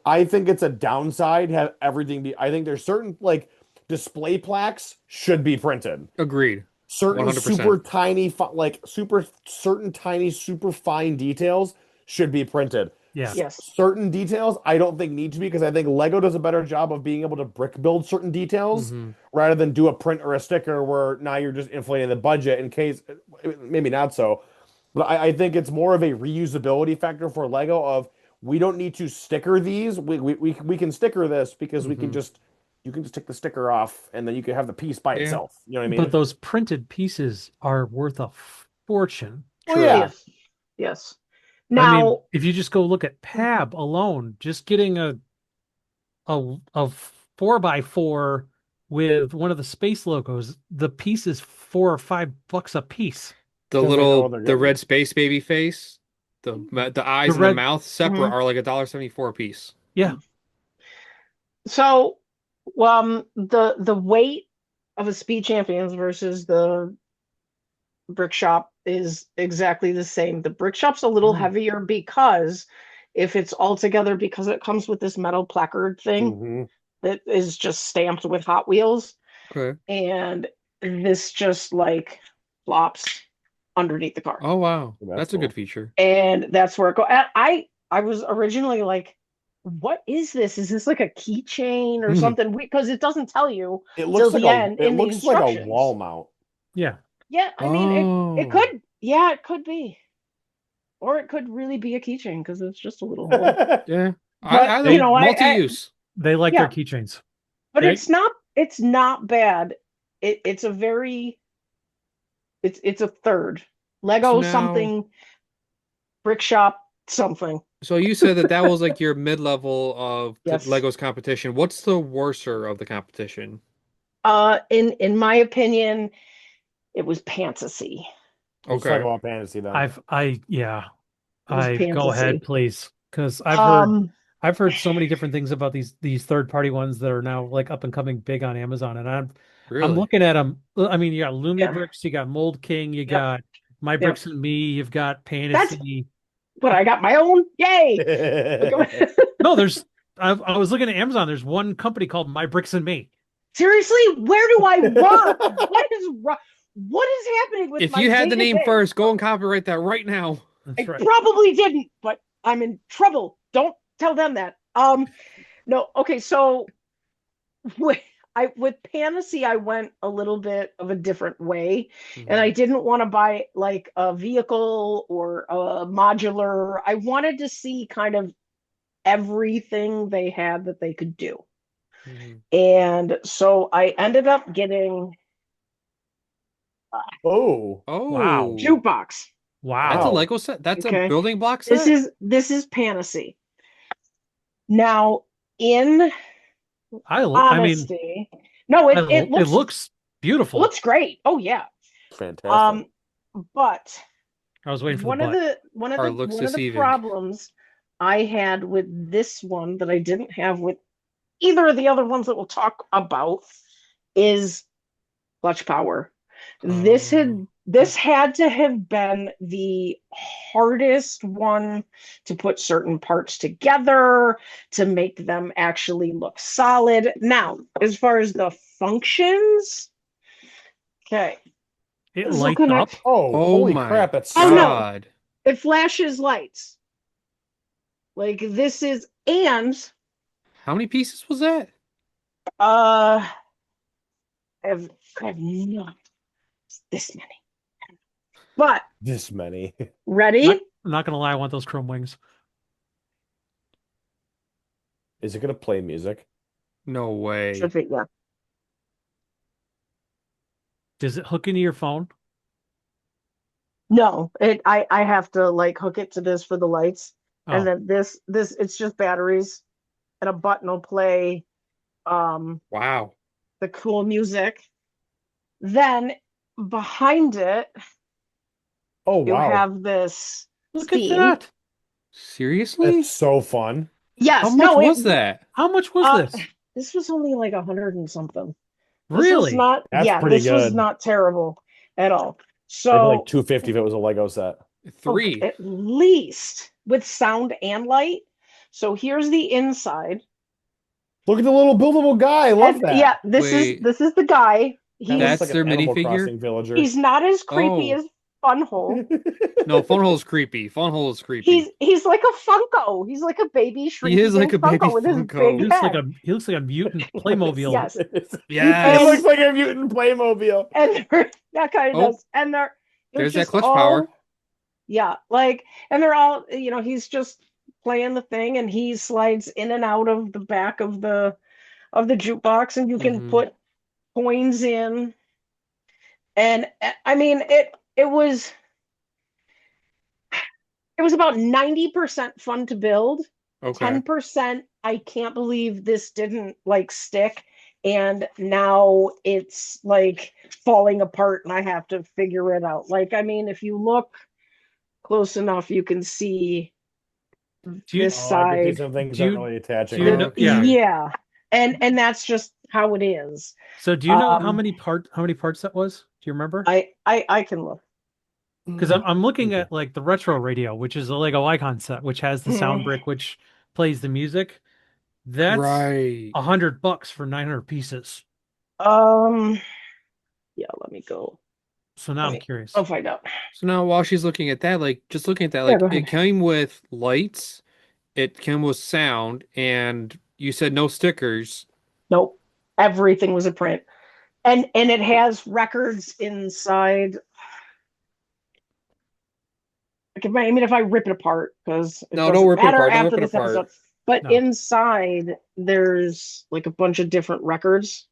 I think it's a downside have everything be. I think there's certain like display plaques should be printed. Agreed. Certain 100%. super tiny, like super certain tiny, super fine details should be printed. Yeah. yes. Certain details I don't think need to be because I think Lego does a better job of being able to brick build certain details Hmm. rather than do a print or a sticker where now you're just inflating the budget in case maybe not so. But I think it's more of a reusability factor for Lego of we don't need to sticker these. We can sticker this because we can Hmm. just you can just take the sticker off and then you can have the piece by Yeah, itself. You know what I But mean? those printed pieces are worth a fortune. Well, true. yeah. Yes. Yes. I mean, Now, if you just go look at Pab alone, just getting a 4x4 with one of the space logos, the piece is $4 or $5 a piece. Because they know what they're The getting. red space baby face, the The eyes and the red, mouth separate mhm. are like $1.74 a piece. yeah, So, the weight of a Speed Champions versus the Brick Shop is exactly the same. The Brick Shop's a little mm, heavier because if it's all together, because it comes with this metal placard thing Hmm. that is just stamped with Hot Wheels, Okay. and this just like flops underneath the car. Oh wow, That's that's a good cool. feature. And that's where it goes. I was originally like, what is this? Is this like a keychain or Mhm. something? Because it doesn't tell you It till looks like the a end it in the looks like a wall instructions. mount. yeah. Yeah, I mean it Oh, could, yeah, it could be. Or it could really be a keychain because it's just a little hole. yeah. But Either you They know, multi-use. they like their yeah, keychains. but They it's not bad. It's a very it's a third. So Lego now, something, Brick Shop something. so you said that was like your mid-level of Yes. Legos competition. What's the worser of the competition? In my opinion, it was Fantasy. Let's talk Okay. about fantasy then. yeah. It was I go ahead, Fantasy. please, because Um, I've heard so many different things about these third party ones that are now like up and coming big on Amazon, and I'm Really? looking at them. I mean, you got Lumia yeah, Bricks, you got Mold King, you yep, got My yep. Bricks and Me, you've got That's Fantasy. what I got my own. Yay! No, I was looking at Amazon. There's one company called My Bricks and Me. Seriously, where do I work? What is happening with If my you had day the to name day? first, go and copyright that right now. That's I right. probably didn't, but I'm in trouble. Don't tell them that. No, okay, so with with Fantasy, I went a little bit of a different way, and I Hmm. didn't want to buy like a vehicle or a modular. I wanted to see kind of everything they had that they could do. Hmm. And so I ended up getting Oh, Wow. Oh, jukebox. that's a Wow. wow. Lego set. That's a Okay. building block This set. is this is Fantasy. Now, in I mean, honesty, no, it it looks looks beautiful. great. Oh yeah. Fantastic. Um, but I was waiting for the butt. Or looks one of the deceiving. problems I had with this one that I didn't have with either of the other ones that we'll talk about is clutch power. Oh. This had to have been the hardest one to put certain parts together to make them actually look solid. Now, as far as the functions, okay, It it's lights looking at. up. Oh, Oh holy my crap, that's Oh sick. no, God. it flashes lights. Like this is and How many pieces was that? uh I have no this many. But This many. Not, ready? I'm not gonna lie, I want those chrome wings. Is it gonna play music? No way. Should be, yeah. Does it hook into your phone? No, I have to like hook it to this for the lights. And Oh, then this it's just batteries and a button will play um Wow. the cool music. Then behind it Oh, you wow. have this look at theme. that. That's Seriously? so fun. How Yes, much no, it was that? How much was uh this? this was only like 100 and something. This was Really? not, That's yeah, pretty this was good. not terrible at all. Maybe like So, 250 if it was a Lego set. oh, 3. at least with sound and light. So here's the inside. Look at the little buildable guy. I love And yeah, that. Wait, this is the guy. Kind of looks that's like He's an their Animal minifigure? Crossing villager. he's not as creepy Oh. as Funhole. No, Funhole's creepy. Funhole's creepy. He's like a Funko. He's like a baby He is like shrinky-dink a baby Funko with his big Funko. head. He looks like a mutant It Playmobil. Yes. Yes. looks like a mutant Playmobil. And that kind of Oh, does. And they're there's that just clutch all power. yeah, like and they're all, he's just playing the thing and he slides in and out of the back of the jukebox and you can Hmm. put coins in. And I mean it was about 90% fun to build. Okay. 10% I can't believe this didn't like stick and now it's like falling apart and I have to figure it out. Like I mean if you look close enough you can see Do you this Oh, I can see side. some things do aren't you really attaching do you on know? it. Yeah. Okay. Yeah. And that's just how it is. So do you know Um how many parts that was? Do you remember? I can look. Because I'm looking at like the retro radio, which is a Lego Icon set, which has the sound brick, which plays the music. That's Right. $100 for 900 pieces. Um yeah, let me go. So now Let I'm me curious. I'll find out. So now while she's looking at that, like just looking at that, Yeah, like go it ahead. came with lights, it came with sound, and you said no stickers. Nope. Everything was a print. And it has records inside. I mean, if I rip it apart, because it No, don't doesn't rip it matter apart. Don't after rip it this episode. apart. But No, inside, there's like a bunch of different records.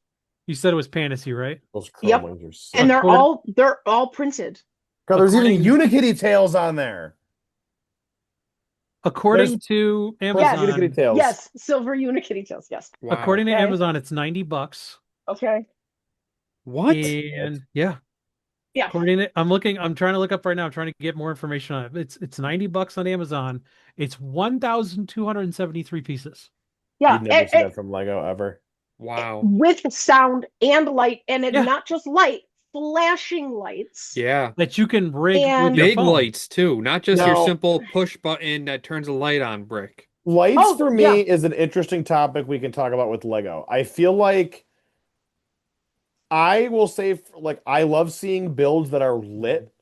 you said it was fantasy, right? Those chrome Yep. wings are sick. And Accord they're all printed. God, there's even according Unikitty tails on there. There's according to printed Yes. Unikitty Amazon, tails. Yes. Silver Unikitty tails. Yes. Wow. according to Okay. Amazon, it's $90. Okay. What? And yeah, Yeah. I'm trying to look up right now, I'm trying to get more information on it. It's $90 on Amazon. It's 1,273 pieces. Yeah. You'd never see that from Lego ever. Wow. With sound and light, and it Yeah. not just light, flashing lights. Yeah. That you can rig with And your Big phone. lights too, not just your Now, simple push button that turns a light on brick. lights oh for me yeah, is an interesting topic we can talk about with Lego. I feel like I will say, like, I love seeing builds that are lit,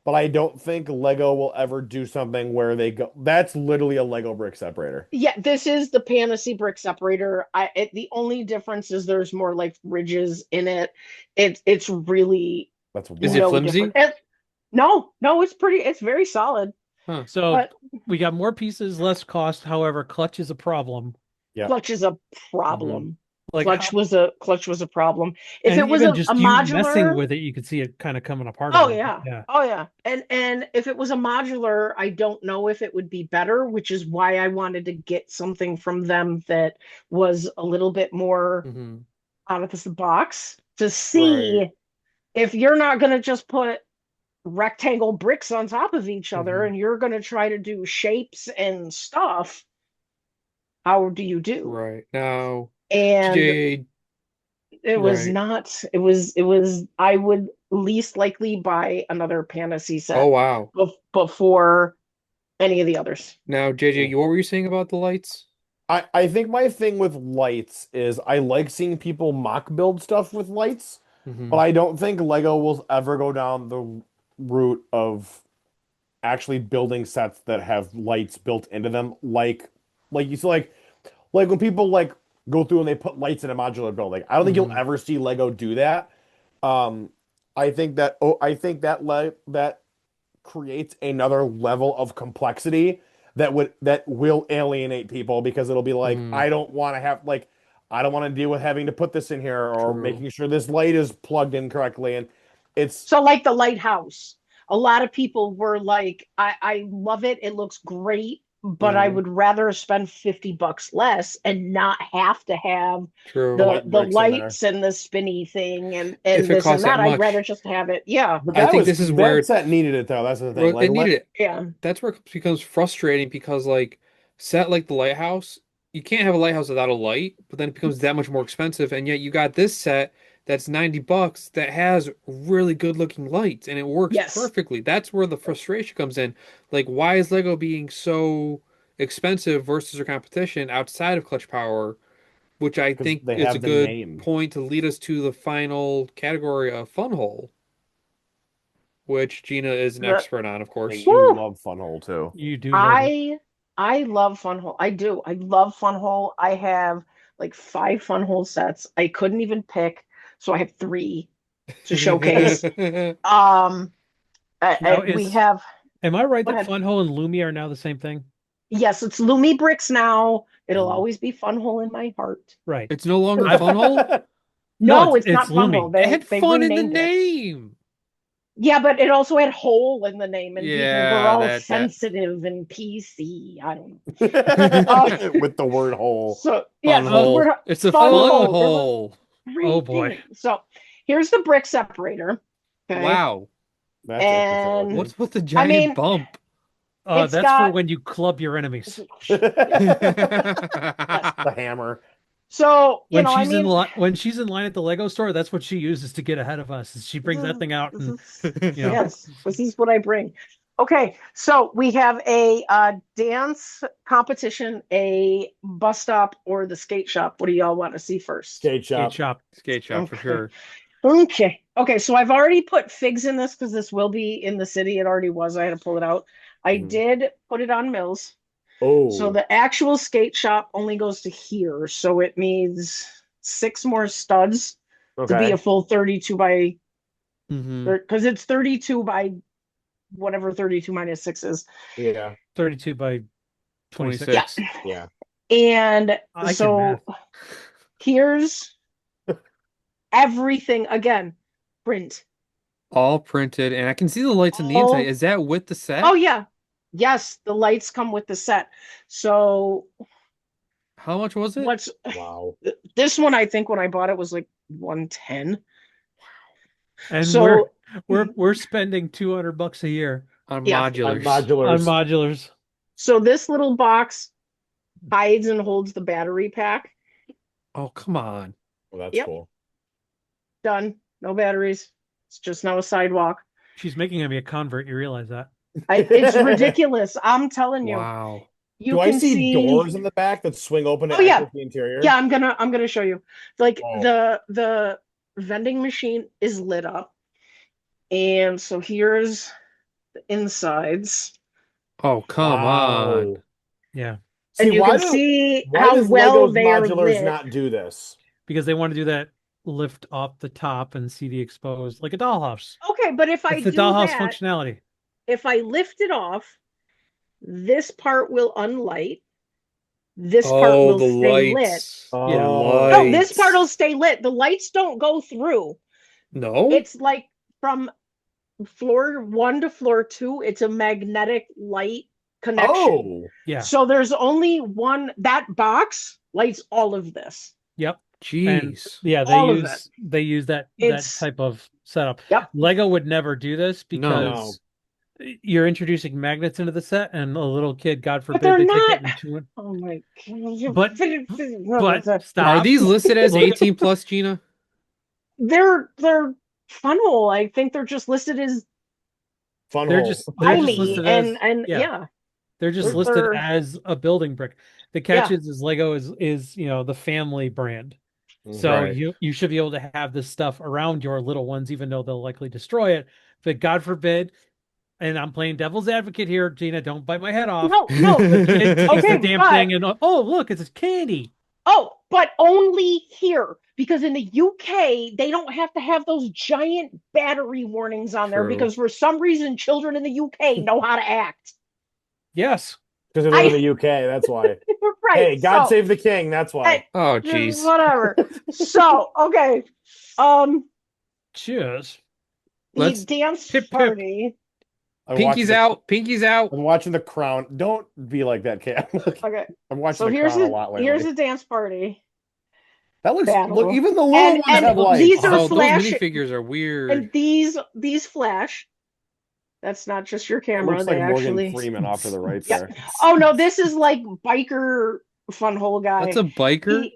but I don't think Lego will ever do something where they go. That's literally a Lego brick separator. yeah. This is the Fantasy brick separator. The only difference is there's more like ridges in it. It's really That's Is it wild. no flimsy? different. No, it's very solid. Huh. So But we got more pieces, less cost. However, clutch is a problem. Yeah. clutch is a problem. Like Clutch was a problem. If and it was even a just you messing modular, with it, you could see it kind of coming apart a oh little bit. yeah. Yeah. Oh yeah. And if it was a modular, I don't know if it would be better, which is why I wanted to get something from them that was a little bit more Hmm. out of the box to see Right. if you're not going to just put rectangle bricks on top of each other Mhm. and you're going to try to do shapes and stuff, how do you do? Right. Now, And TJ, it was right. not, it was, I would least likely buy another fantasy set Oh wow. before any of the others. Now, JJ, what were you saying about the lights? I think my thing with lights is I like seeing people mock build stuff with lights, but Hmm. I don't think Lego will ever go down the route of actually building sets that have lights built into them. Like you see, like when people like go through and they put lights in a modular building. I don't think you'll Hmm. ever see Lego do that. Um, I think that creates another level of complexity that will alienate people because it'll be like Hmm. I don't want to deal with having to put this in here or True. making sure this light is plugged in correctly and it's So like the lighthouse, a lot of people were like, I love it. It looks great, but I mhm, would rather spend $50 less and not have to have the True. light the bricks in there. lights and the spinny thing If and it this and costs that that. I'd rather much, just have it. Yeah. But I think this is where that set needed it though. That's the thing. well, Like it let needed it. Yeah. That's where it becomes frustrating because like set like the lighthouse, you can't have a lighthouse without a light, but then it becomes that much more expensive, and yet you got this set that's $90 that has really good looking lights and it works Yes. perfectly. That's where the frustration comes in. Like, why is Lego being so expensive versus their competition outside of Clutch Power, which I because think they is a have the good name. point to lead us to the final category of Fun Hole, which Gina is an The expert on, of And course. you whew, love Funhole too. You do love it. I love Funhole. I do. I love Funhole. I have like 5 Funhole sets. I couldn't even pick, so I have 3 to showcase. Um, Now we is have. am I right Go that ahead. Funhole and Lumi are now the same thing? Yes, it's Lumi Bricks now. It'll Mhm. always be Funhole in my heart. Right. It's no longer I Fun Hole. no, No, it's it's not Funhole. Lumi. It had They fun in the renamed it. name. Yeah, but it also had hole in the name, and people were Yeah, all that sensitive and PC. I don't know. Uh, With the word hole. so fun yes, Uh, the hole. word It's a fun oh fun hole. There were hole. oh great boy. things. So here's the brick separator. Okay. Wow. That's interesting And looking. What's with the I giant mean, bump? it's That's for got when you club your enemies. yes, yes. The hammer. So, When I she's in mean, line, when she's in line at the Lego store, that's what she uses to get ahead of us. Is she brings that thing out this and is you know, yes, this is what I bring. Okay, so we have a dance competition, a bus stop, or the skate shop. What do y'all want to see first? Skate skate shop. shop. Skate shop for Okay. sure. Okay. So I've already put figs in this because this will be in the city. It already was. I had to pull it out. I Mhm. did put it on Mills. So Oh, the actual skate shop only goes to here. So it needs 6 more studs to be a okay. full 32 by, Hmm. because it's 32 by whatever 32 minus 6 is. Yeah. 32 by 26. Yeah. 26. Yeah. And I can math. so here's everything again, print. All printed, and I can see the lights on the inside. All, Is that with the oh set? yeah. Yes, the lights come with the set. So How much was it? what's Wow. this one? I think when I bought it was like 110. And So we're spending $200 a year On yeah. On modulars. on modulars. modulars. So this little box hides and holds the battery pack. Oh, come on. Well, that's Yep, cool. done. No batteries. It's just now a sidewalk. She's making him be a convert. You realize that? It's ridiculous. I'm telling you. Wow. You Do I can see doors see. in the back that swing open to Oh yeah, access the interior? yeah. I'm gonna show you. Like Oh, the vending machine is lit up, and so here's the insides, Oh, come on. wow. Yeah, See, and you can see why how does well Lego's they are modulars lit. not do this? because they want to do that lift off the top and see the exposed like a dollhouse. Okay, but if I It's the do dollhouse that, functionality. if I lift it off, this part will unlight. This part Oh, will the stay lit. lights. The Yeah. No, this part will lights. stay lit. The lights don't go through. No? It's like from floor 1 to floor 2, it's a magnetic light connection. Oh, Yeah. So there's only one, that box lights all of this. Yep. And Jeez. yeah, All of it. they use that It's type of setup. yep. Lego would never do this No. because you're introducing magnets into the set, and a little kid, God But forbid, they're they take not. it and chew it. Oh my But god. but Are stop. these listed as Look at 18 plus, Gina? They're Funhole. I think they're just listed as Fun They're hole. just buy they're just me, listed as and yeah. yeah, They're just listed they're as a building brick. The catch yeah. is Lego is the family brand. So Right. you should be able to have this stuff around your little ones, even though they'll likely destroy it. But God forbid, and I'm playing devil's advocate here, Gina, don't bite my head off. No, no. The kid takes the Okay, damn but thing and oh look, it's a candy. but only here because in the UK they don't have to have those giant battery warnings on there True. because for some reason children in the UK know how to act. Yes. Because they live in I the UK, that's why. right. Hey, God So save the king, that's why. Oh, just jeez. whatever. So okay. Um Cheers. the Let's dance Pip pip. party. I'm watching Pinky's out. Pinky's out. I'm watching The Crown. Don't be like that, Cam. Okay. I'm watching So The Crown a lot here's lately. the dance party That looks look. battle. Even the little ones And have Oh, these lights. are Oh, those flash minifigures are weird. and these flash. That's not just your That camera. looks They like Morgan actually Freeman off to the right yeah. there. Oh no, this is like biker fun hole That's guy. a biker?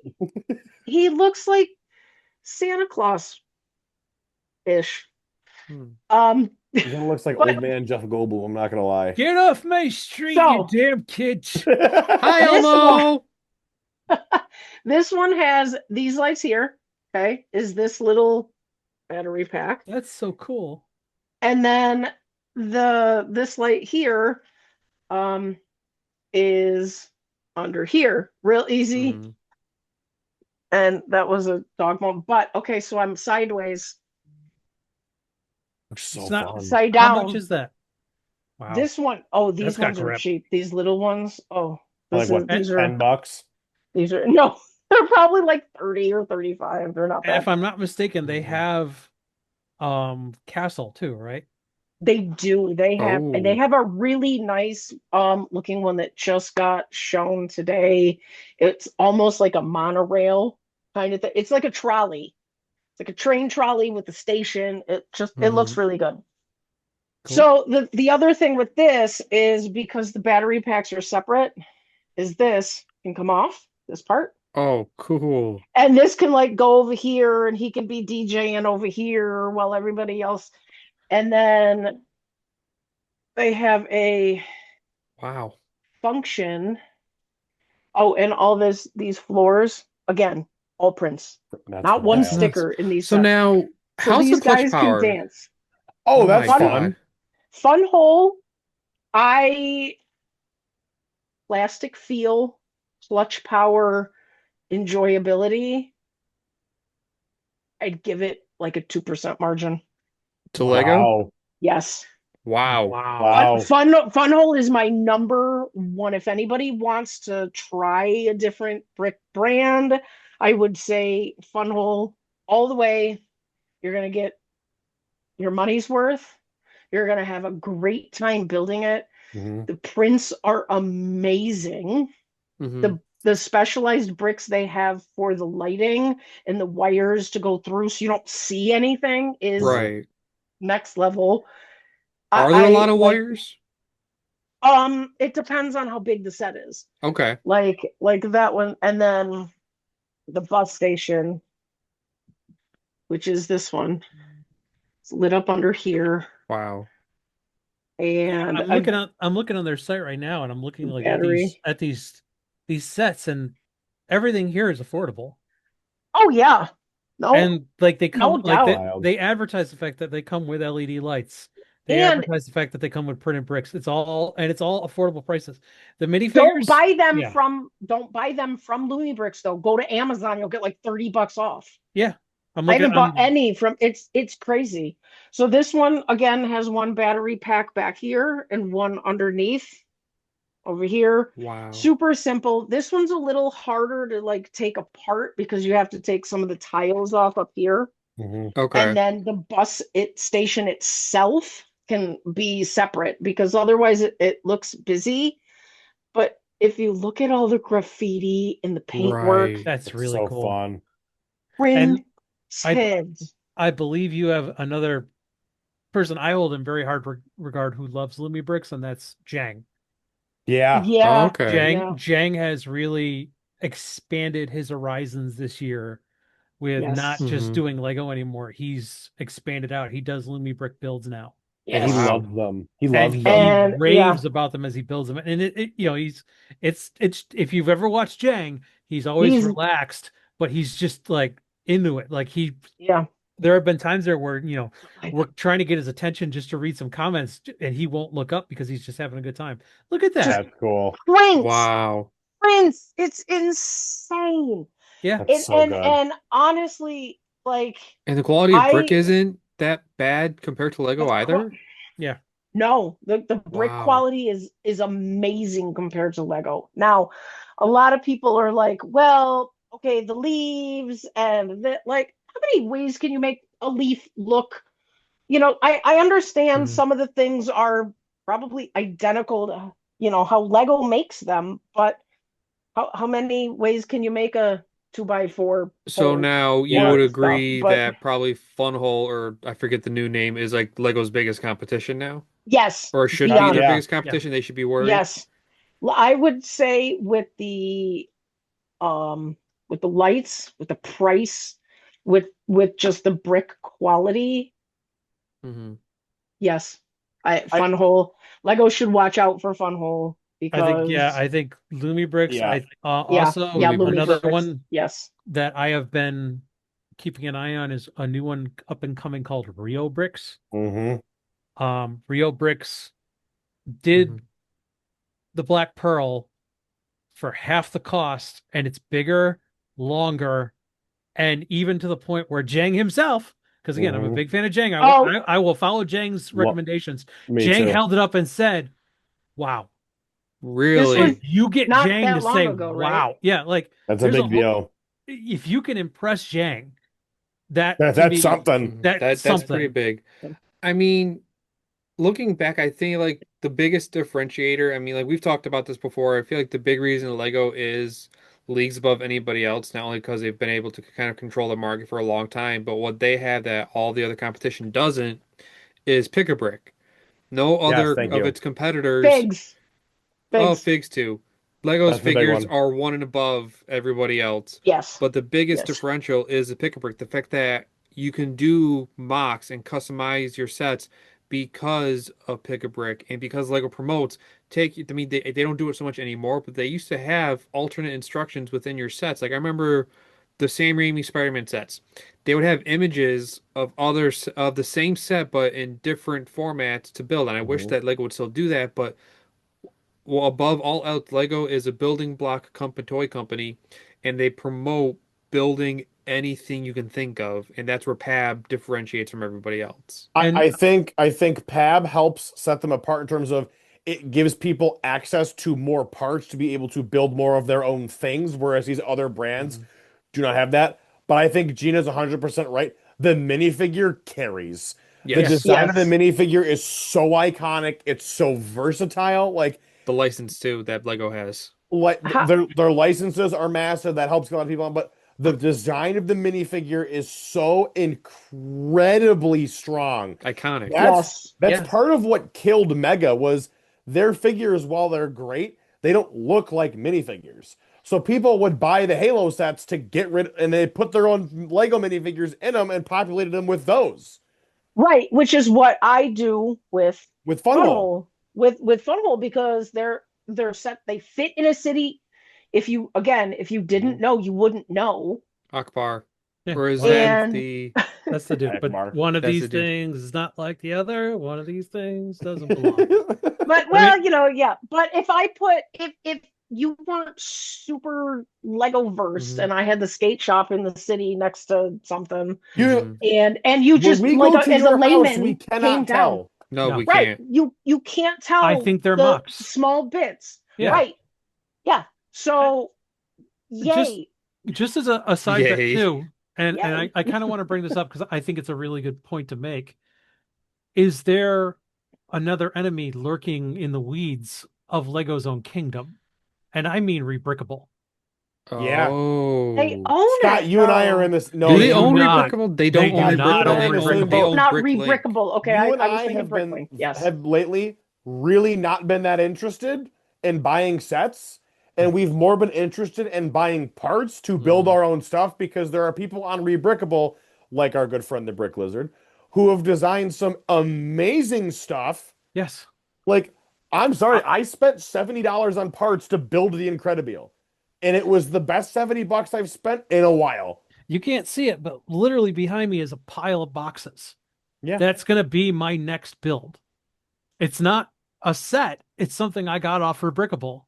He looks like Santa Claus ish. Hmm. He kind of looks like But old man Jeff Goldblum. I'm not gonna lie. Get off my street, you so damn kids. Hi, this one Elmo. this one has these lights here. Okay, is this little battery pack, That's so cool. and then this light here is under here, real easy. Mhm. And that was a dog moment. But okay, so I'm sideways, Looks so It's not fun. upside How much down. is that? Wow. This one, oh, these That's got ones are grip. cheap. These little ones, oh, Like what, these are $10? no, they're probably like 30 or 35. They're not And bad. if I'm not mistaken, they Mhm. have Castle too, right? They do. They Oh. have a really nice looking one that just got shown today. It's almost like a monorail kind of thing. It's like a trolley. It's like a train trolley with a station. It looks Mhm. really good. Cool. So the other thing with this is because the battery packs are separate, is this can come off this part. Oh, cool. And this can like go over here and he can be DJing over here while everybody else. And then they have a Wow. function. Oh, and all these floors, again, all prints. That's Not one That's wild. nuts. sticker in these So sets. now, So how's the these clutch guys can power? dance. Oh, Oh that's my Fun, fun. God. fun hole. I plastic feel, clutch power, enjoyability. I'd give it like a 2% margin. To Lego? Wow. Yes. Wow. Wow. Fun hole is my number one. If anybody wants to try a different brick brand, I would say Fun hole all the way. You're gonna get your money's worth. You're gonna have a great time building it. Mhm. The prints are amazing. Hmm. The specialized bricks they have for the lighting and the wires to go through so you don't see anything is Right. next level. Are there a lot I of like wires? it depends on how big the set is. Okay. Like that one, and then the bus station, which is this one. It's lit up under here. Wow. And I'm looking on their site right now and I'm looking like at battery. these sets and everything here is affordable. Oh yeah. No, And like they no come like doubt. Wild. they advertise the fact that they come with LED lights. They And advertise the fact that they come with printed bricks. It's all affordable prices. The don't minifigures, buy them yeah, don't buy them from Looney Bricks though. Go to Amazon, you'll get like $30 off. yeah. I haven't bought any from it's crazy. So this one again has one battery pack back here and one underneath over here. Wow. Super simple. This one's a little harder to like take apart because you have to take some of the tiles off up here. Mhm. Okay. And then the station itself can be separate because otherwise it looks busy. But if you look at all the graffiti and the paintwork, Right. That's It's really so cool. fun. And I printed. I believe you have another person I hold in very hard regard who loves Lumi bricks, and that's Jang. Yeah. Yeah, Okay. yeah. Jang has really expanded his horizons this year with Yes. not just Mhm. doing Lego anymore. He's expanded out. He does Lumi brick builds now. And he Yes. Wow. loves them. He And loves he them. And yeah, raves about them as he builds them. And it's if you've ever watched Jang, he's always he's relaxed, but he's just like into it. Like yeah. there have been times there where, Like we're trying to get his attention just to read some comments and he won't look up because he's just having a good time. Look at just that. That's cool. Prince. Wow. Prince. It's insane. Yeah. That's so good. And honestly, like And the quality of brick I isn't that bad compared to Lego the either. Yeah. no, the brick Wow. quality is amazing compared to Lego. Now, a lot of people are like, well, okay, the leaves and the like, how many ways can you make a leaf look? I understand Mhm. some of the things are probably identical to, how Lego makes them, but how many ways can you make a 2x4 So hole now you Yeah. would or stuff? agree But that probably Fun Hole, or I forget the new name, is like Lego's biggest competition now, yes, or should be beyond, their Yeah. biggest Yeah. competition. They should be worried. yes. I would say um with the lights, with the price, with just the brick quality, Hmm. yes. I Funhole. Lego should watch out for Funhole because I think Lumi bricks. yeah. I yeah, also yeah, Lumi Lumi bricks. another bricks. one Yes. that I have been keeping an eye on is a new one up and coming called Rio Bricks. Mm-hmm. Rio Bricks Hmm. did the Black Pearl for half the cost, and it's bigger, longer, and even to the point where Jang himself, because again, I'm a Mm-hmm. big fan of Jang, Oh, I will follow Jang's Lo recommendations. Me Jang too. held it up and said, "Wow." this was If Really? you get not Jang to that long say, ago, right? "Wow," yeah, like That's a there's a big whole. deal. If you can impress Jang, that to That's me, something. Mhm. that's That's pretty something. big. I mean, looking back, I think like the biggest differentiator, I mean, like we've talked about this before. I feel like the big reason Lego is leagues above anybody else, not only because they've been able to kind of control the market for a long time, but what they have that all the other competition doesn't is pick a brick. No Yes, other thank of you. its competitors. Figs. Oh, Figs. Figs too. Lego's That's the big figures one. are one and above everybody else. Yes. But the biggest Yes. differential is the pick-a-brick. The fact that you can do mocks and customize your sets because of pick-a-brick and because Lego promotes I mean they don't do it so much anymore, but they used to have alternate instructions within your sets. Like I remember the Sam Raimi Spider-Man sets. They would have images of others of the same set but in different formats to build. And I wish Mm-hmm. that Lego would still do that, but well, above all else, Lego is a building block toy company, and they promote building anything you can think of, and that's where PAB differentiates from everybody else. I, And I think I think PAB helps set them apart in terms of it gives people access to more parts to be able to build more of their own things, whereas these other brands Mhm. do not have that. But I think Gina's 100% right. The minifigure carries. The Yes, design of the Yes. minifigure is so iconic. It's so versatile. the license too that Lego has. Like Ha, their licenses are massive. That helps a lot of people on. But the design of the minifigure is so incredibly strong. Iconic. That's yes. that's yeah, part of what killed Mega was their figures, while they're great, they don't look like minifigures. So people would buy the Halo sets to get rid, and they put their own Lego minifigures in them and populated them with those Right, which is what I do with Funhole. Funhole with Funhole because they're set they fit in a city. If you didn't Mhm. know, you wouldn't know. Akbar. yeah. Or is One of that these, And the that's the dude. But Akbar. one of that's these the dude? things is not like the other. One of these things doesn't belong. but I mean, well, yeah. But if you weren't super Lego versed Hmm. and I had the skate shop in the city next to something You, Hmm. and you when just we like go to as a your house, we layman came cannot down. tell. No, no, we Right. can't. You can't I tell think they're the mucks. small bits. Yeah. Yeah. Right. Yeah. I, So just yay. just as a side bet Yay. too, and Yay. I kind of want to bring this up because I think it's a really good point to make. Is there another enemy lurking in the weeds of Lego's own kingdom? And I mean rebrickable. Yeah. They Oh. own Scott, it you and I are in though. this. Do No, they They do own not. Rebrickable? They They don't do own Scott, you not and I own are in the same Rebrickable. They rebrickable. boat. own Not Bricklink. rebrickable. Okay, You and I was I thinking have been Bricklink. Yes. have lately really not been that interested in buying sets, and we've more been interested in buying parts to build our own stuff because there are people on Rebrickable, like our good friend the Brick Lizard, who have designed some amazing stuff. Yes. Like, I'm sorry, Uh, I spent $70 on parts to build the Incredibile, and it was the best $70 I've spent in a while. you can't see it, but literally behind me is a pile of boxes. Yeah. That's going to be my next build. It's not a set, it's something I got off Rebrickable.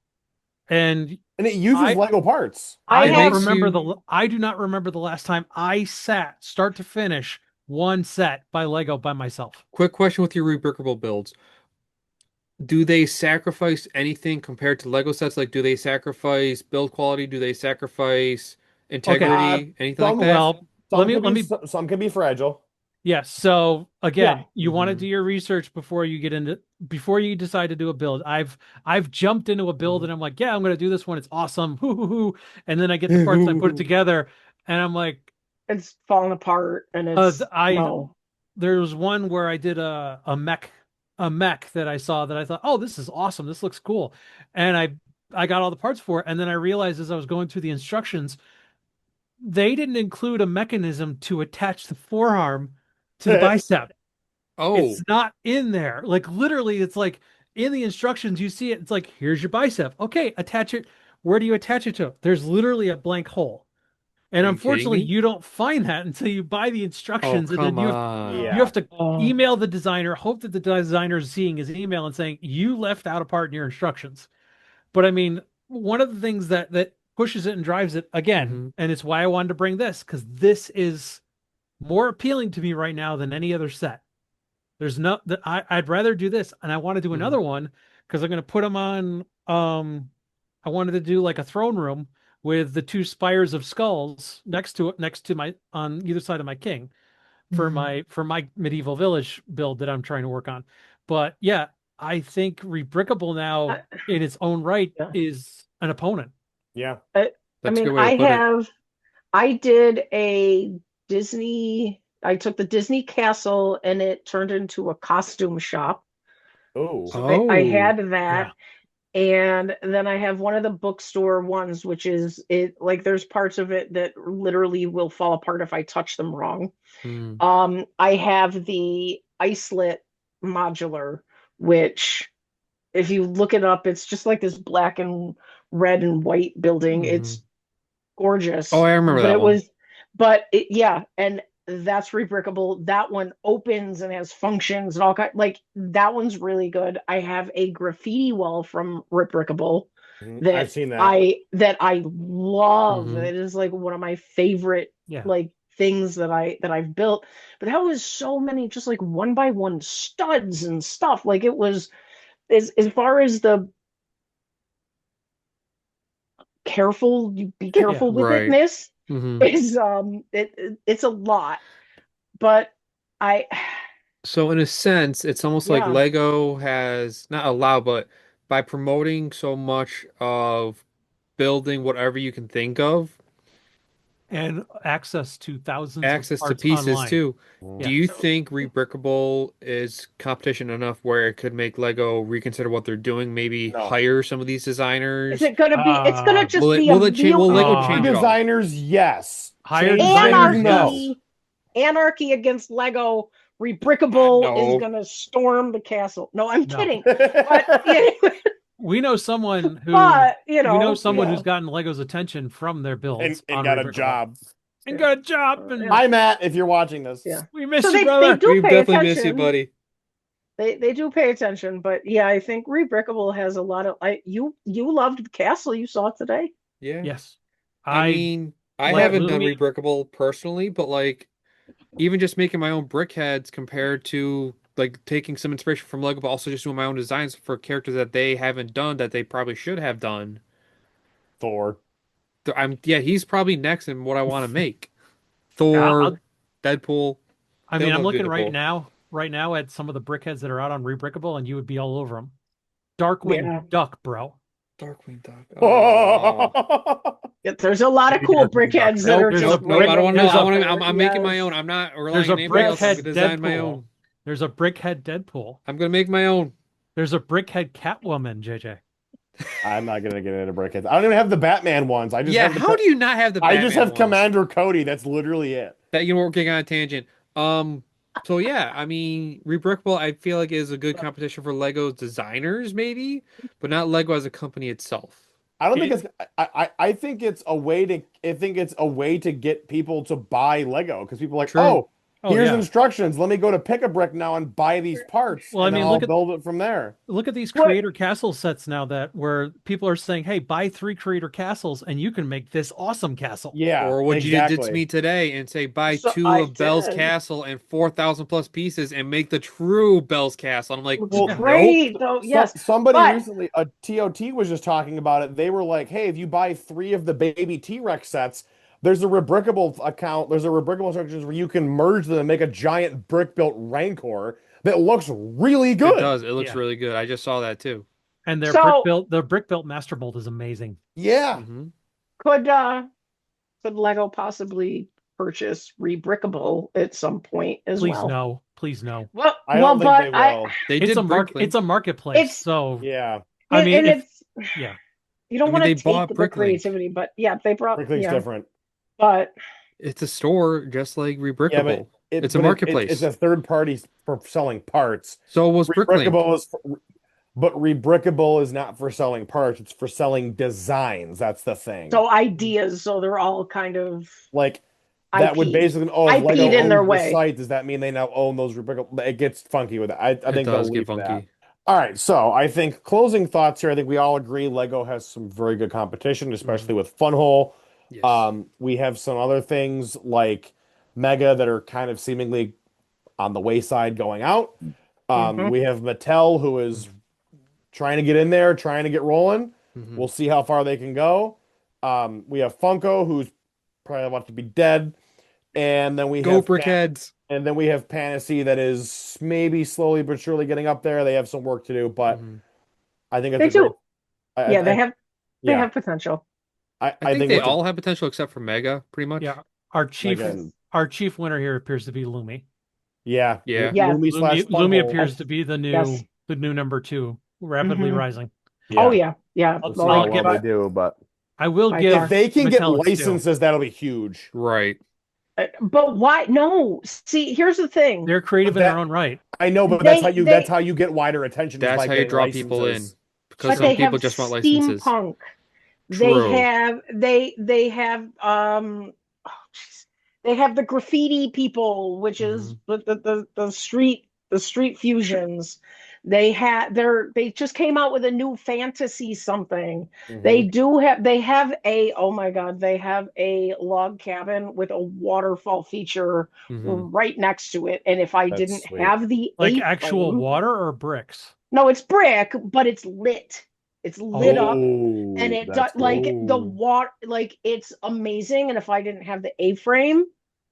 And And it uses I Lego parts. I It have makes you I do not remember the last time I sat start to finish one set by Lego by myself. quick question with your rebrickable builds. Do they sacrifice anything compared to Lego sets? Like, do they sacrifice build quality? Do they sacrifice Okay. integrity? Anything like Some that? Well, let me some can be fragile. yes. So Yeah. again, you want to Mhm. do your research before you decide to do a build. I've jumped into a build and I'm like, yeah, I'm going to do this one. It's awesome. Hoo, hoo, hoo. And then I get the parts and I put it together and I'm like, it's falling apart and it's I no. there was one where I did a mech that I saw that I thought, oh, this is awesome. This looks cool. And I got all the parts for it. And then I realized as I was going through the instructions, they didn't include a mechanism to attach the forearm to the bicep. Oh, It's not in there. Like literally, it's like in the instructions, you see it. It's like, here's your bicep. Okay, attach it. Where do you attach it to? There's literally a blank hole. And are you kidding unfortunately, me? you don't find that until you buy the Oh, instructions, and then come you on. have to Oh. email the designer, hope that the designer is seeing his email and saying you left out a part in your instructions. But I mean, one of the things that pushes it and drives it again, Mhm. and it's why I wanted to bring this because this is more appealing to me right now than any other set. There's no that I'd rather do this, and I want to do Mhm. another one because I'm going to put them on. I wanted to do like a throne room with the two spires of skulls next to my on either side of my king for my medieval village build that I'm trying to work on. But yeah, I think Rebrickable now I, in its own right yeah. is an opponent. Yeah. I That's a mean, good way to put it. I did a I took the Disney castle and it turned into a costume shop. Oh. So I Oh, had that. Yeah. And then I have one of the bookstore ones, which is it like there's parts of it that literally will fall apart if I touch them wrong. mm, I have the icelet modular, which if you look it up, it's just like this black and red and white building. mhm. It's Oh, gorgeous, I remember but that one. yeah, and that's rebrickable. That one opens and has functions and all kind. Like that one's really good. I have a graffiti wall from rebrickable Mhm. I've that seen that. I love. Mhm. It is like one of my favorite Yeah. like things that I've built. But that was so many just like one by one studs and stuff. Like it was as far as the careful, you be Yeah. careful with Right. itness Mhm. is it's a lot. But I So in a sense, it's almost like yeah, Lego has not allowed, but by promoting so much of building whatever you can think of, And access to thousands of access to parts pieces online. too. Do Mm. Yeah. you so think Rebrickable is competition enough where it could make Lego reconsider what they're doing? Maybe No. hire some of these is designers? it gonna be it's gonna just be a Will it change? real Will Lego New change Uh it all? designers, yes. hire Change things, designers, no. yes. anarchy against Lego. Rebrickable is No. gonna storm the castle. No, I'm No. kidding. But yeah, We know someone but you we know know, someone yeah. who's gotten Lego's attention from their builds And on got a Rebrickable job. and Yeah. got a job Yeah. and Hi, Matt, if you're watching this. Yeah. we So miss you, they brother. do We pay definitely miss you, attention. buddy. They do pay attention, but yeah, I think Rebrickable has a lot of you loved the castle you saw today. Yeah. Yes. I I mean, I like But haven't done Lumi. Rebrickable personally, but like even just making my own brick heads compared to like taking some inspiration from Lego, but also just doing my own designs for characters that they haven't done that they probably should have done. Thor. Yeah, he's probably next in what I want to make. I'll, Thor, Deadpool, I they'll mean, I'm never be looking Deadpool. right now at some of the brickheads that are out on Rebrickable, and you would be all over them. Darkwing yeah, Duck, bro. Darkwing Duck. Oh. Oh. there's a lot of Maybe cool Darkwing Duck. brickheads that Nope, are There's just a nope, nope. brick. I don't want to waiting know. There's I a want to. there. I'm making my Yes. own. I'm not there's relying a on anybody else. I'm brickhead gonna design my Deadpool. own. There's a brickhead Deadpool. I'm gonna make my own. There's a brickhead Catwoman, JJ. I'm not gonna get into BrickHeads. I don't even have the Batman ones. I just Yeah, have how do you not have the I just Batman have ones? Commander Cody. That's literally it. That we're getting on a tangent. So yeah, I mean, Rebrickable, I feel like is a good competition for Lego's designers, maybe, but not Lego as a company itself. I don't think It- it's I think it's a way to get people to buy Lego because people are like, True. oh, oh here's yeah. instructions. Let me go to Pick a Brick now and buy these parts, Well, I and then mean, I'll build it from there. look at these What? creator castle sets now that where people are saying, "Hey, buy 3 creator castles and you can make this awesome castle." Yeah, Or what you did to exactly. me today and say buy So two I of Bell's did. Castle and 4,000 plus pieces and make the true Bell's Castle. I'm like, Looks Well, nope. great though. Yes, somebody but recently, a TOT was just talking about it. They were like, hey, if you buy 3 of the baby T-Rex sets, there's a Rebrickable account. There's a Rebrickable instructions where you can merge them and make a giant brick-built Rancor that looks really It good. does. It looks Yeah. really good. I just saw that too. And so their brick built master mold is amazing. Yeah. Hmm. could could Lego possibly purchase Rebrickable at some point as Please well? no. Please no. Well, I don't think they but will. They It's a did it's Bricklink. a marketplace. it's So, Yeah. I mean, and if it's yeah. you don't I mean, want to they take bought the Bricklink. creativity, but yeah, they brought Bricklink's different. but It's a store just like Yeah, but Rebrickable. It's a it's marketplace. a third party for selling parts. So was Bricklink. Rebrickable is but Rebrickable is not for selling parts, it's for selling designs. That's the thing. so ideas, so they're all kind of Like that would IP. basically, oh, if IP'd Lego in their owns the way. site, does that mean they now own those Rebrickable? It gets funky with it. I It think they'll does get leave that. funky. All right, so I think closing thoughts here. I think we all agree Lego has some very good competition, especially Mhm. with Funhole. Yes. We have some other things like Mega that are kind of seemingly on the wayside going out. Hmm. We have Mattel who is trying to get in there, trying to get rolling. Hmm. We'll see how far they can go. We have Funko who's probably about to be dead, and then we Go have Brickheads. Panacea that is maybe slowly but surely getting up there. They have some work to do, but Hmm. I think it's They a great. do. Yeah, I they yeah, have potential. I I think think they it's a, all have potential except for Mega, pretty much. Yeah. again, Our chief winner here appears to be Lumi. yeah, Yeah. Yeah. Lumi slash Lumi Funhole. appears Yes. to be Yes. the new number 2, rapidly Hmm. rising. Oh Yeah, yeah. Yeah. I'll, we'll see Oh how I'll yeah. well give they But do, but I will by give if far. they can get Metallic still. licenses, that'll be huge. Right. But why? No. See, here's the thing. They're creative But in their that own right. I know, but They that's they how you get wider attention is That's by how you getting draw people in. licenses. Because but some they have people just want licenses. steampunk. True. They have oh, jeez. They have the graffiti people, which is Hmm. the street fusions. They just came out with a new fantasy something. Hmm. They have a oh my God, they have a log cabin with a waterfall feature Hmm. right next to it. And if I That's didn't sweet. have the Like actual A-frame, water or bricks. no, it's brick, but it's lit. It's lit up and Oh, it does that's cool. like the Oh. water like it's amazing. And if I didn't have the A-frame,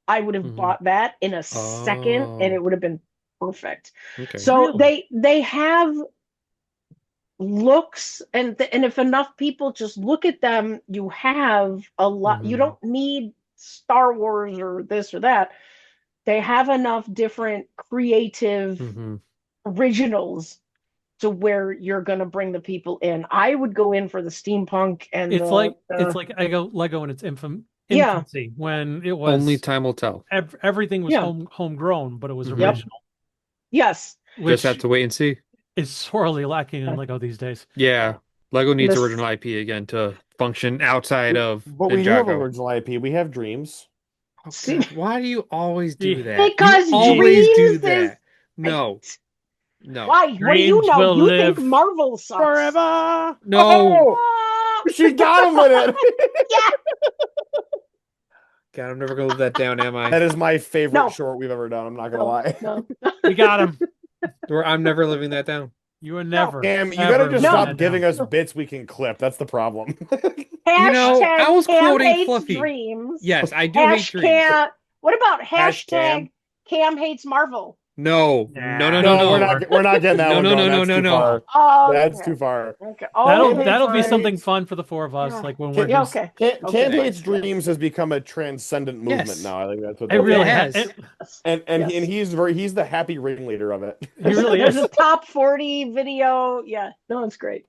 I would have Hmm. bought that in a second and Oh, it would have been perfect. okay. So Really? they have looks and if enough people just look at them, you have a lot. You Hmm. don't need Star Wars or this or that. They have enough different creative Hmm. originals to where you're going to bring the people in. I would go in for the steampunk and It's like Lego in its yeah, infancy when it Only was time will tell. everything was yeah, homegrown, but it was Hmm. yep, original, yes. Just have which to wait and see. is sorely lacking in Lego these days. Yeah. Lego needs This original IP again to function outside of But we do have Ninjago. original IP. We have Dreams. Oh see God, why do you always do Yeah. that? You because always do dreams is that. No, no, why? What do you Dreams know? will You think live Marvel sucks? forever. no. Oh, Ah, she got him with it. yeah, God, I'm never gonna live that down, am I? That is my favorite no, short we've ever done. I'm not gonna no, lie. no, We got him. Or I'm never living that down. You are no. never, Cam, you gotta ever just living No. stop that giving down. us bits we can clip. That's the problem. You know, Hashtag I was Cam quoting hates Fluffy. dreams. Yes, I do hate Hash dreams. Cam. What about Hashtag. hashtag Cam hates Marvel? No, no, no, Yeah, no, No, that'll no, work. we're not getting that no, one no, no, going. no, That's no, too no. far. Oh, That's okay. too far. Okay. Oh, Cam hates That'll be something dreams. fun for the four of us, yeah. like when we're Cam, Yeah, just okay. Cam Okay. hates dreams has become a transcendent movement Yes, now. I think that's what it that it really is. has has. And Yes. he's the happy ringleader of it. he really There's is. a top 40 video. Yeah, no, it's great.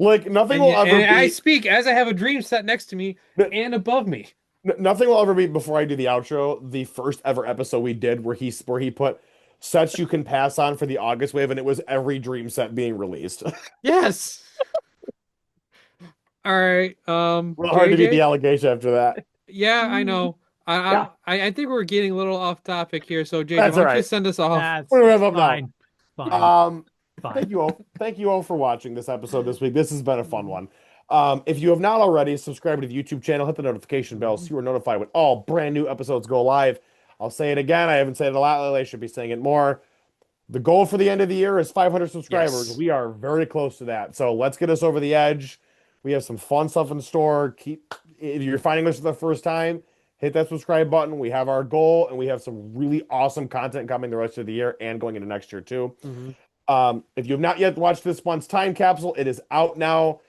Like nothing And, will ever and I be speak as I have a dream set next to me and above me. nothing will ever be before I do the outro. The first ever episode we did where he put sets you can pass on for the August wave, and it was every dream set being released. Yes. All right. Real hard to beat the JJ. allegation after that. Yeah, I know. Yeah. I think we're getting a little off topic here. So JJ, That's why all don't you right. send us off? That's We're gonna wrap up now. fine. Fine. Um, Fine. thank you all for watching this episode this week. This has been a fun one. If you have not already, subscribe to the YouTube channel, hit the notification bell so you are notified when all brand new episodes go live. I'll say it again. I haven't said it a lot lately. I should be saying it more. The goal for the end of the year is 500 subscribers. Yes. We are very close to that. So let's get us over the edge. We have some fun stuff in store. If you're finding us for the first time, hit that subscribe button. We have our goal, and we have some really awesome content coming the rest of the year and going into next year too. Mm-hmm. If you have not yet watched this month's time capsule, it is out now.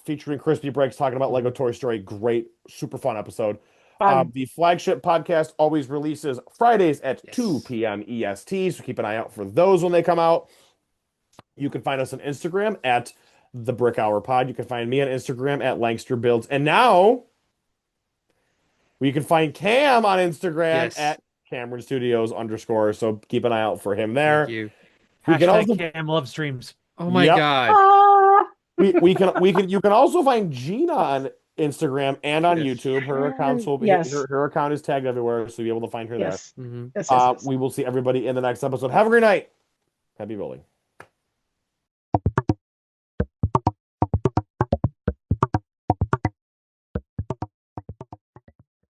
Featuring Crispy Breaks talking about Lego Toy Story. Great, super fun episode. Fun. The flagship podcast always releases Fridays at Yes. 2 p.m. EST, so keep an eye out for those when they come out. You can find us on Instagram at the Brick Hour Pod. You can find me on Instagram at Langster Builds. And now we can find Cam on Instagram Yes. at Cameron Studios _. So keep an eye out for him there. Thank you. We can Hashtag also Cam loves streams. Oh my Yep. God. Ah, we can you can also find Gina on Instagram and on Yes. YouTube. Her accounts will be Yes. her account is tagged everywhere, so you'll be able to find her yes. Mm-hmm. Yes, yes, there. yes. We will see everybody in the next episode. Have a great night. Happy building.